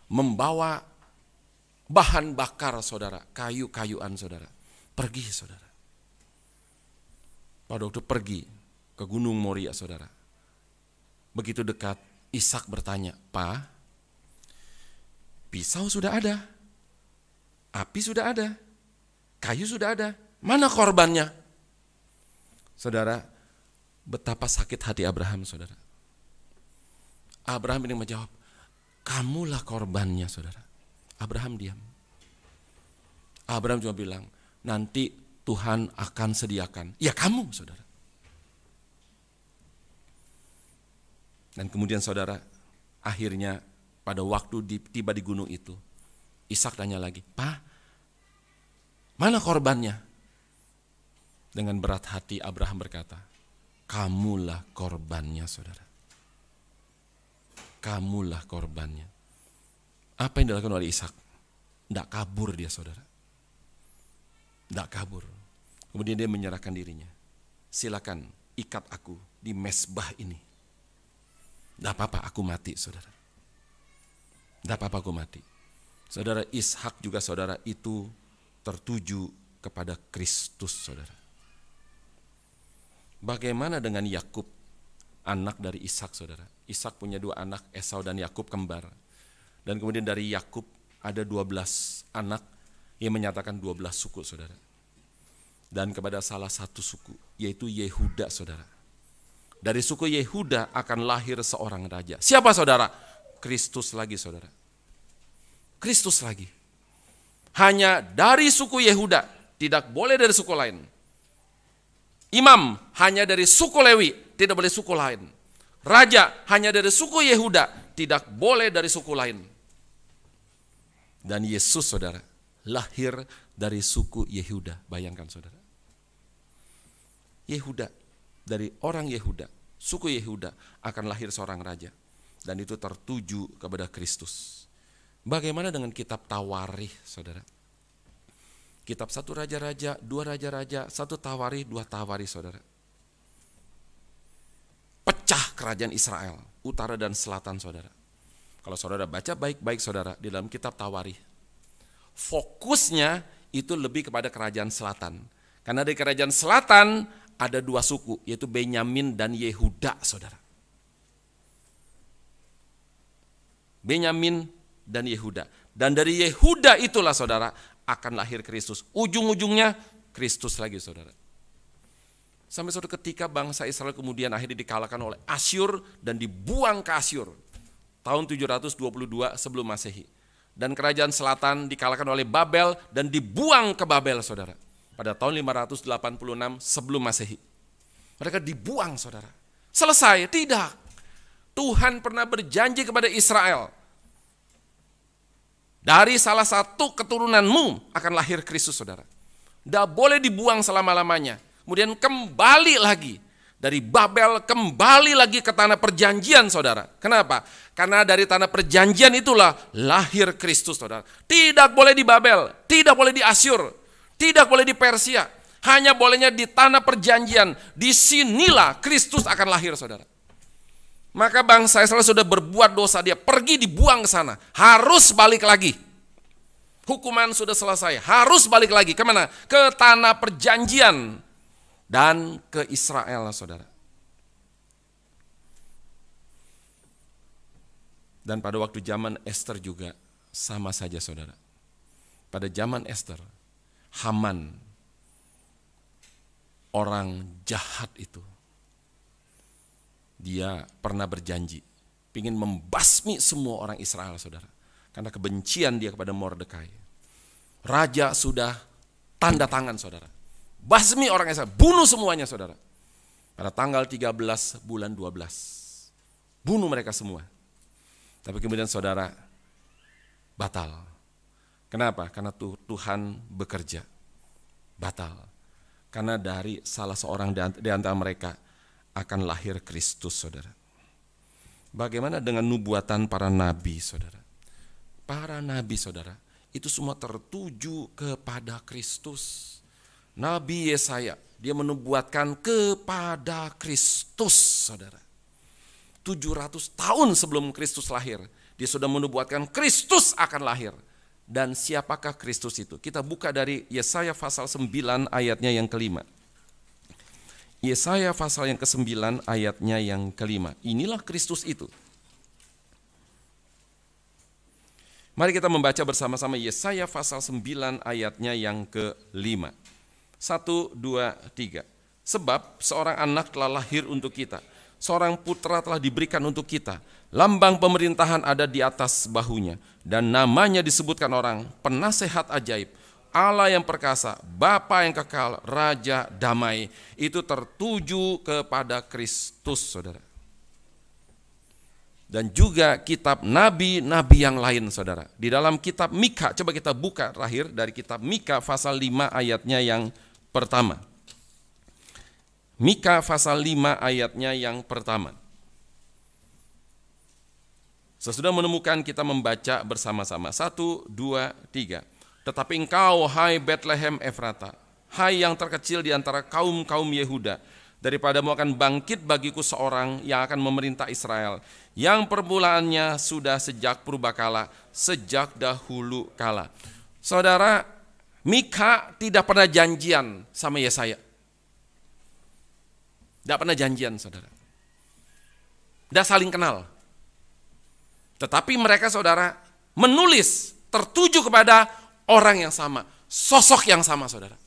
membawa bahan bakar saudara, kayu-kayuan saudara. Pergi saudara. Pada waktu pergi ke Gunung Moria saudara, begitu dekat Ishak bertanya, "Pa, pisau sudah ada, api sudah ada, kayu sudah ada, mana korbannya?" Saudara, betapa sakit hati Abraham saudara. Abraham ini menjawab, kamulah korbannya saudara. Abraham diam. Abraham cuma bilang, nanti Tuhan akan sediakan. Ya kamu saudara. Dan kemudian saudara, akhirnya pada waktu tiba di gunung itu, Ishak tanya lagi, "Pa, mana korbannya?" Dengan berat hati Abraham berkata, kamulah korbannya saudara. kamulah korbannya. Apa yang dilakukan oleh Ishak? Tidak kabur dia, saudara. Tidak kabur. Kemudian dia menyerahkan dirinya. Silakan ikat aku di mezbah ini. Tidak apa-apa aku mati, saudara. Tidak apa-apa aku mati. Saudara, Ishak juga saudara itu tertuju kepada Kristus, saudara. Bagaimana dengan Yakub, anak dari Ishak, saudara? Ishak punya 2 anak, Esau dan Yakub, kembar. Dan kemudian dari Yakub ada 12 anak yang menyatakan 12 suku, saudara. Dan kepada salah satu suku, yaitu Yehuda, saudara. Dari suku Yehuda akan lahir seorang raja. Siapa, saudara? Kristus lagi, saudara. Kristus lagi. Hanya dari suku Yehuda, tidak boleh dari suku lain. Imam hanya dari suku Lewi, tidak boleh suku lain. Raja hanya dari suku Yehuda, tidak boleh dari suku lain. Dan Yesus, saudara, lahir dari suku Yehuda. Bayangkan, saudara. Yehuda, dari orang Yehuda, suku Yehuda akan lahir seorang raja. Dan itu tertuju kepada Kristus. Bagaimana dengan kitab Tawarikh, saudara? Kitab 1 Raja-Raja, 2 Raja-Raja, 1 Tawarikh, 2 Tawarikh, saudara. Pecah kerajaan Israel, utara dan selatan, saudara. Kalau saudara baca baik-baik, saudara, di dalam kitab Tawarikh, fokusnya itu lebih kepada kerajaan selatan. Karena di kerajaan selatan ada 2 suku, yaitu Benyamin dan Yehuda, saudara. Benyamin dan Yehuda. Dan dari Yehuda itulah, saudara, akan lahir Kristus. Ujung-ujungnya Kristus lagi, saudara. Sampai suatu ketika bangsa Israel kemudian akhirnya dikalahkan oleh Asyur dan dibuang ke Asyur. Tahun 722 sebelum Masehi. Dan kerajaan selatan dikalahkan oleh Babel dan dibuang ke Babel, saudara. Pada tahun 586 sebelum Masehi. Mereka dibuang, saudara. Selesai? Tidak. Tuhan pernah berjanji kepada Israel. Dari salah satu keturunanmu akan lahir Kristus, saudara. Tidak boleh dibuang selama-lamanya. Kemudian kembali lagi. Dari Babel kembali lagi ke tanah perjanjian, saudara. Kenapa? Karena dari tanah perjanjian itulah lahir Kristus, saudara. Tidak boleh di Babel, tidak boleh di Asyur, tidak boleh di Persia. Hanya bolehnya di tanah perjanjian. Disinilah Kristus akan lahir, saudara. Maka bangsa Israel sudah berbuat dosa, dia pergi dibuang ke sana. Harus balik lagi. Hukuman sudah selesai, harus balik lagi. Kemana? Ke tanah perjanjian. Dan ke Israel, saudara. Dan pada waktu zaman Esther juga sama saja, saudara. Pada zaman Esther, Haman, orang jahat itu, dia pernah berjanji, ingin membasmi semua orang Israel, saudara. Karena kebencian dia kepada Mordekai. Raja sudah tanda tangan, saudara. Basmi orang Israel, bunuh semuanya, saudara. Pada tanggal 13 bulan 12. Bunuh mereka semua. Tapi kemudian, saudara, batal. Kenapa? Karena Tuhan bekerja. Batal. Karena dari salah seorang di antara mereka akan lahir Kristus, saudara. Bagaimana dengan nubuatan para nabi, saudara? Para nabi, saudara, itu semua tertuju kepada Kristus. Nabi Yesaya, dia menubuatkan kepada Kristus, saudara. 700 tahun sebelum Kristus lahir, dia sudah menubuatkan Kristus akan lahir. Dan siapakah Kristus itu? Kita buka dari Yesaya pasal 9 ayatnya yang kelima. Yesaya pasal yang ke-9 ayatnya yang kelima. Inilah Kristus itu. Mari kita membaca bersama-sama Yesaya pasal 9 ayatnya yang kelima. 1, 2, 3. Sebab seorang anak telah lahir untuk kita, seorang putra telah diberikan untuk kita. Lambang pemerintahan ada di atas bahunya, dan namanya disebutkan orang Penasehat Ajaib, Allah yang perkasa, Bapa yang kekal, Raja damai. Itu tertuju kepada Kristus, saudara. Dan juga kitab nabi-nabi yang lain, saudara. Di dalam kitab Mika, coba kita buka terakhir dari kitab Mika pasal 5 ayatnya yang pertama. Mika pasal 5 ayatnya yang pertama. Sesudah menemukan kita membaca bersama-sama. 1, 2, 3. Tetapi engkau, hai Bethlehem Efrata, hai yang terkecil di antara kaum-kaum Yehuda, daripadamu akan bangkit bagiku seorang yang akan memerintah Israel, yang permulaannya sudah sejak purbakala, sejak dahulu kala. Saudara, Mika tidak pernah janjian sama Yesaya. Tidak pernah janjian, saudara. Tidak saling kenal. Tetapi mereka, saudara, menulis tertuju kepada orang yang sama, sosok yang sama, saudara.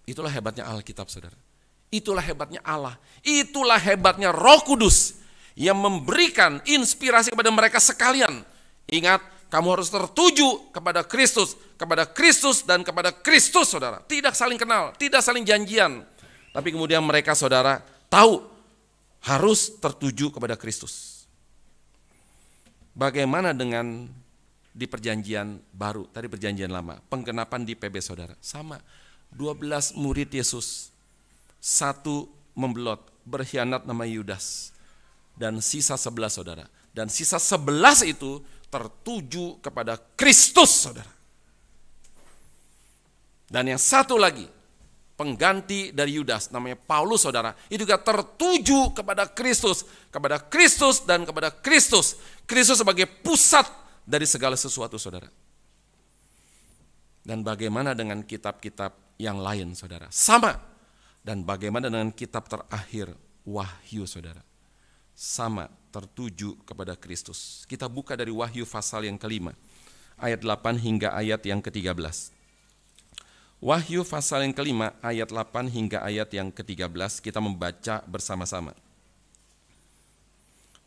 Itulah hebatnya Alkitab, saudara. Itulah hebatnya Allah. Itulah hebatnya Roh Kudus yang memberikan inspirasi kepada mereka sekalian. Ingat, kamu harus tertuju kepada Kristus dan kepada Kristus, saudara. Tidak saling kenal, tidak saling janjian. Tapi kemudian mereka, saudara, tahu harus tertuju kepada Kristus. Bagaimana dengan di perjanjian baru, tadi perjanjian lama, penggenapan di PB, saudara? Sama, 12 murid Yesus, 1 membelot, berkhianat nama Yudas, dan sisa 11, saudara. Dan sisa 11 itu tertuju kepada Kristus, saudara. Dan yang satu lagi, pengganti dari Yudas, namanya Paulus, saudara, itu juga tertuju kepada Kristus dan kepada Kristus. Kristus sebagai pusat dari segala sesuatu, saudara. Dan bagaimana dengan kitab-kitab yang lain, saudara? Sama. Dan bagaimana dengan kitab terakhir, Wahyu, saudara? Sama, tertuju kepada Kristus. Kita buka dari Wahyu pasal yang kelima, ayat 8 hingga ayat yang ke-13. Wahyu pasal yang kelima, ayat 8 hingga ayat yang ke-13, kita membaca bersama-sama.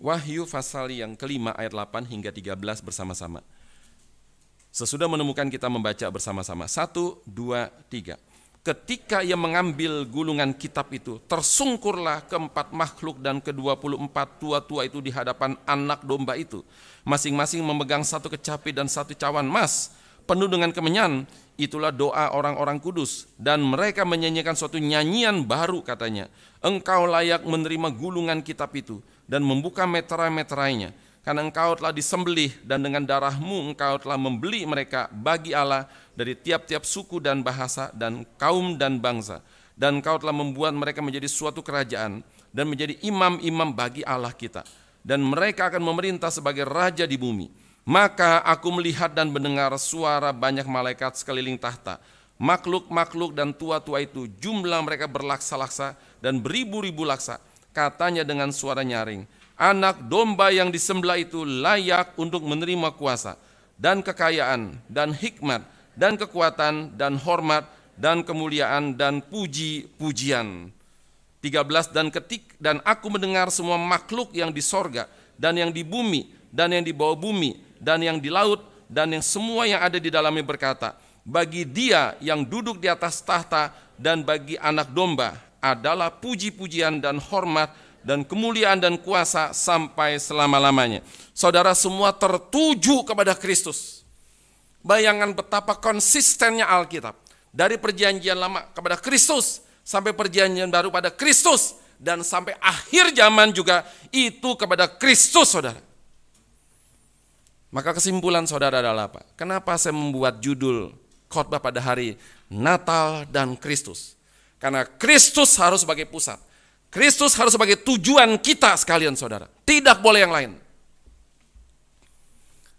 Wahyu pasal yang kelima, ayat 8 hingga 13 bersama-sama. Sesudah menemukan kita membaca bersama-sama. 1, 2, 3. Ketika ia mengambil gulungan kitab itu, tersungkurlah keempat makhluk dan ke-24 tua-tua itu di hadapan anak domba itu. Masing-masing memegang satu kecapi dan satu cawan emas, penuh dengan kemenyan. Itulah doa orang-orang kudus. Dan mereka menyanyikan suatu nyanyian baru, katanya. Engkau layak menerima gulungan kitab itu dan membuka meterai-meterainya. Karena engkau telah disembelih dan dengan darahmu engkau telah membeli mereka bagi Allah dari tiap-tiap suku dan bahasa dan kaum dan bangsa. Dan engkau telah membuat mereka menjadi suatu kerajaan dan menjadi imam-imam bagi Allah kita. Dan mereka akan memerintah sebagai raja di bumi. Maka aku melihat dan mendengar suara banyak malaikat sekeliling tahta. Makhluk-makhluk dan tua-tua itu jumlah mereka berlaksa-laksa dan beribu-ribu laksa. Katanya dengan suara nyaring, anak domba yang disembelih itu layak untuk menerima kuasa dan kekayaan dan hikmat dan kekuatan dan hormat dan kemuliaan dan puji-pujian. 13. Dan aku mendengar semua makhluk yang di sorga dan yang di bumi dan yang di bawah bumi dan yang di laut dan yang semua yang ada di dalamnya berkata, bagi Dia yang duduk di atas tahta dan bagi anak domba adalah puji-pujian dan hormat dan kemuliaan dan kuasa sampai selama-lamanya. Saudara, semua tertuju kepada Kristus. Bayangkan betapa konsistennya Alkitab. Dari perjanjian lama kepada Kristus, sampai perjanjian baru pada Kristus, dan sampai akhir zaman juga itu kepada Kristus, saudara. Maka kesimpulan saudara adalah apa? Kenapa saya membuat judul khotbah pada hari Natal dan Kristus? Karena Kristus harus sebagai pusat. Kristus harus sebagai tujuan kita sekalian, saudara. Tidak boleh yang lain.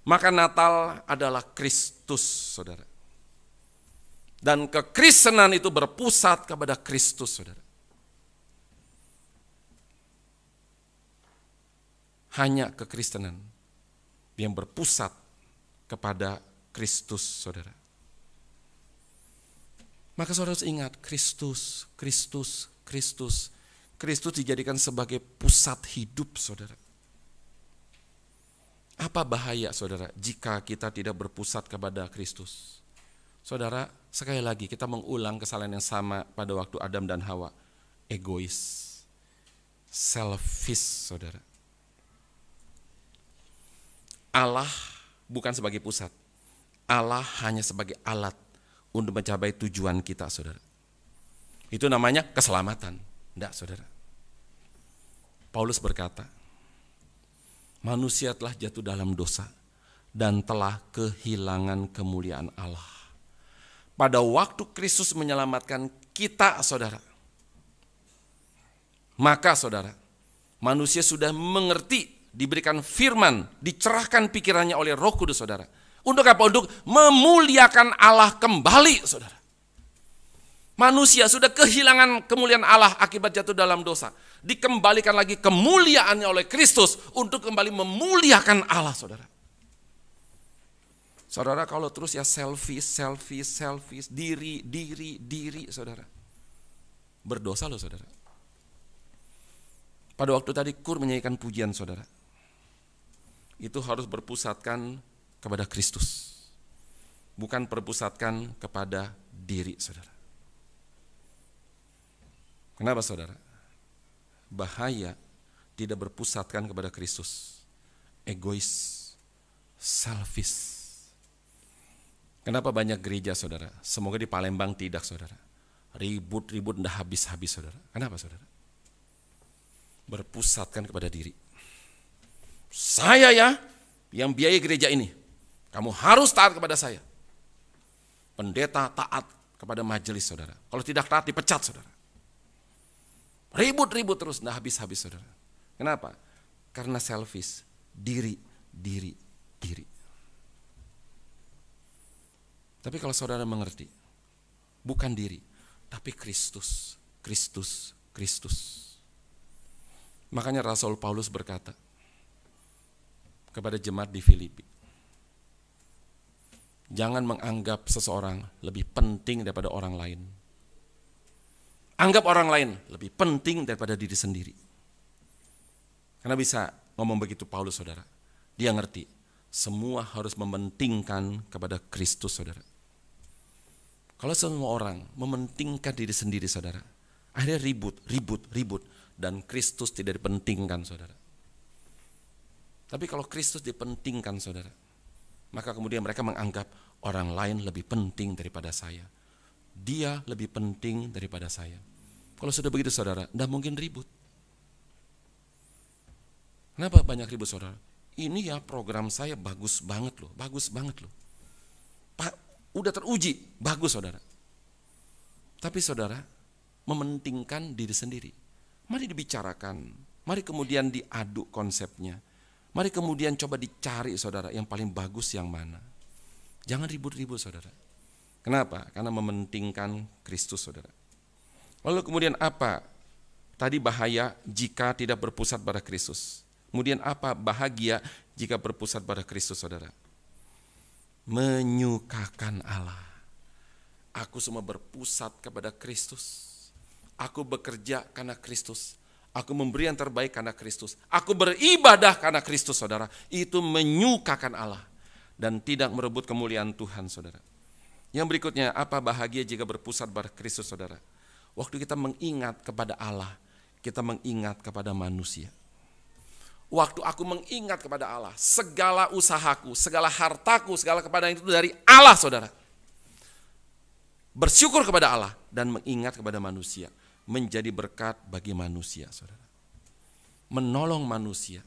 Maka Natal adalah Kristus, saudara. Dan kekristenan itu berpusat kepada Kristus, saudara. Hanya kekristenan yang berpusat kepada Kristus, saudara. Maka saudara harus ingat, Kristus, Kristus, Kristus. Kristus dijadikan sebagai pusat hidup, saudara. Apa bahaya, saudara, jika kita tidak berpusat kepada Kristus? Saudara, sekali lagi kita mengulang kesalahan yang sama pada waktu Adam dan Hawa. Egois, selfish, saudara. Allah bukan sebagai pusat. Allah hanya sebagai alat untuk mencapai tujuan kita, saudara. Itu namanya keselamatan. Tidak, saudara. Paulus berkata, Manusia telah jatuh dalam dosa dan telah kehilangan kemuliaan Allah. Pada waktu Kristus menyelamatkan kita, saudara, maka saudara, manusia sudah mengerti, diberikan firman, dicerahkan pikirannya oleh Roh Kudus, saudara. Untuk apa? Untuk memuliakan Allah kembali, saudara. Manusia sudah kehilangan kemuliaan Allah akibat jatuh dalam dosa. Dikembalikan lagi kemuliaannya oleh Kristus untuk kembali memuliakan Allah, saudara. Saudara, kalau terus ya selfish, diri, saudara. Berdosa loh, saudara. Pada waktu tadi Kur menyanyikan pujian, saudara. Itu harus berpusatkan kepada Kristus. Bukan berpusatkan kepada diri, saudara. Kenapa, saudara? Bahaya tidak berpusatkan kepada Kristus. Egois, selfish. Kenapa banyak gereja, saudara? Semoga di Palembang tidak, saudara. Ribut-ribut ndak habis-habis, saudara. Kenapa, saudara? Berpusatkan kepada diri. Saya ya yang biayai gereja ini. Kamu harus taat kepada saya. Pendeta taat kepada majelis, saudara. Kalau tidak taat dipecat, saudara. Ribut-ribut terus ndak habis-habis, saudara. Kenapa? Karena selfish. Diri. Tapi kalau saudara mengerti, bukan diri, tapi Kristus. Makanya Rasul Paulus berkata kepada jemaat di Filipi, jangan menganggap seseorang lebih penting daripada orang lain. Anggap orang lain lebih penting daripada diri sendiri. Karena bisa ngomong begitu Paulus, saudara. Dia ngerti, semua harus mementingkan kepada Kristus, saudara. Kalau semua orang mementingkan diri sendiri, saudara, akhirnya ribut, dan Kristus tidak dipentingkan, saudara. Tapi kalau Kristus dipentingkan, saudara, maka kemudian mereka menganggap orang lain lebih penting daripada saya. Dia lebih penting daripada saya. Kalau sudah begitu, saudara, tidak mungkin ribut. Kenapa banyak ribut, saudara? Ini ya program saya bagus banget loh. Pak, udah teruji, bagus, saudara. Tapi saudara, mementingkan diri sendiri. Mari dibicarakan, mari kemudian diaduk konsepnya. Mari kemudian coba dicari, saudara, yang paling bagus yang mana. Jangan ribut-ribut, saudara. Kenapa? Karena mementingkan Kristus, saudara. Lalu kemudian apa? Tadi bahaya jika tidak berpusat pada Kristus. Kemudian apa bahagia jika berpusat pada Kristus, saudara? Menyukakan Allah. Aku semua berpusat kepada Kristus. Aku bekerja karena Kristus. Aku memberi yang terbaik karena Kristus. Aku beribadah karena Kristus, saudara. Itu menyukakan Allah dan tidak merebut kemuliaan Tuhan, saudara. Yang berikutnya, apa bahagia jika berpusat pada Kristus, saudara? Waktu kita mengingat kepada Allah, kita mengingat kepada manusia. Waktu aku mengingat kepada Allah, segala usahaku, segala hartaku, segala kepadanya itu dari Allah, saudara. Bersyukur kepada Allah dan mengingat kepada manusia, menjadi berkat bagi manusia, saudara. Menolong manusia,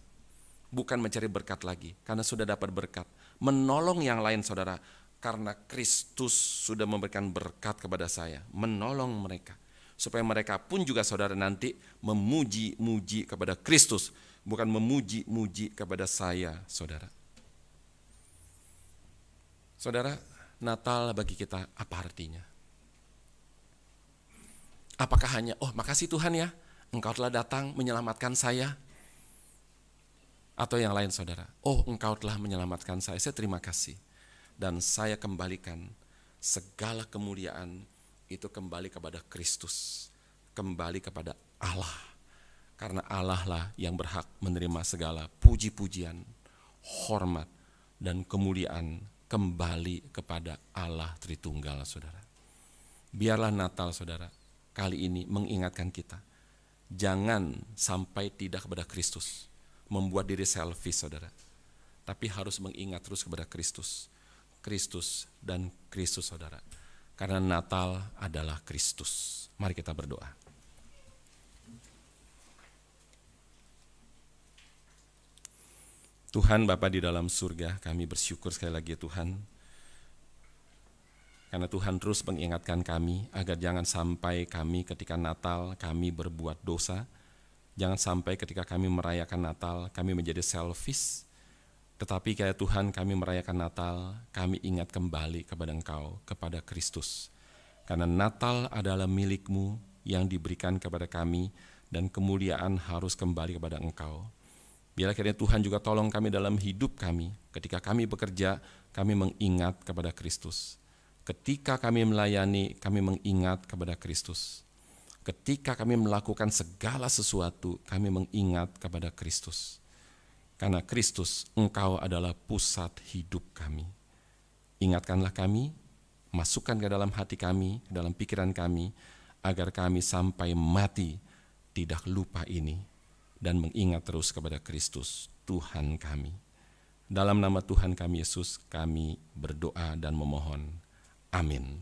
bukan mencari berkat lagi, karena sudah dapat berkat. Menolong yang lain, saudara, karena Kristus sudah memberikan berkat kepada saya. Menolong mereka, supaya mereka pun juga, saudara, nanti memuji-muji kepada Kristus, bukan memuji-muji kepada saya, saudara. Saudara, Natal bagi kita apa artinya? Apakah hanya, oh makasih Tuhan ya, Engkau telah datang menyelamatkan saya? Atau yang lain, saudara, oh Engkau telah menyelamatkan saya terima kasih. Dan saya kembalikan segala kemuliaan itu kembali kepada Kristus, kembali kepada Allah. Karena Allah lah yang berhak menerima segala puji-pujian, hormat, dan kemuliaan kembali kepada Allah Tritunggal, saudara. Biarlah Natal, saudara, kali ini mengingatkan kita, jangan sampai tidak kepada Kristus, membuat diri selfish, saudara. Tapi harus mengingat terus kepada Kristus, dan Kristus, saudara. Karena Natal adalah Kristus. Mari kita berdoa. Tuhan Bapa di dalam surga, kami bersyukur sekali lagi ya Tuhan, karena Tuhan terus mengingatkan kami agar jangan sampai kami ketika Natal kami berbuat dosa, jangan sampai ketika kami merayakan Natal kami menjadi selfish, tetapi kayak Tuhan kami merayakan Natal, kami ingat kembali kepada Engkau, kepada Kristus. Karena Natal adalah milik-Mu yang diberikan kepada kami dan kemuliaan harus kembali kepada Engkau. Biarlah kiranya Tuhan juga tolong kami dalam hidup kami. Ketika kami bekerja, kami mengingat kepada Kristus. Ketika kami melayani, kami mengingat kepada Kristus. Ketika kami melakukan segala sesuatu, kami mengingat kepada Kristus. Karena Kristus, Engkau adalah pusat hidup kami. Ingatkanlah kami, masukkan ke dalam hati kami, ke dalam pikiran kami, agar kami sampai mati tidak lupa ini, dan mengingat terus kepada Kristus, Tuhan kami. Dalam nama Tuhan kami Yesus, kami berdoa dan memohon. Amin.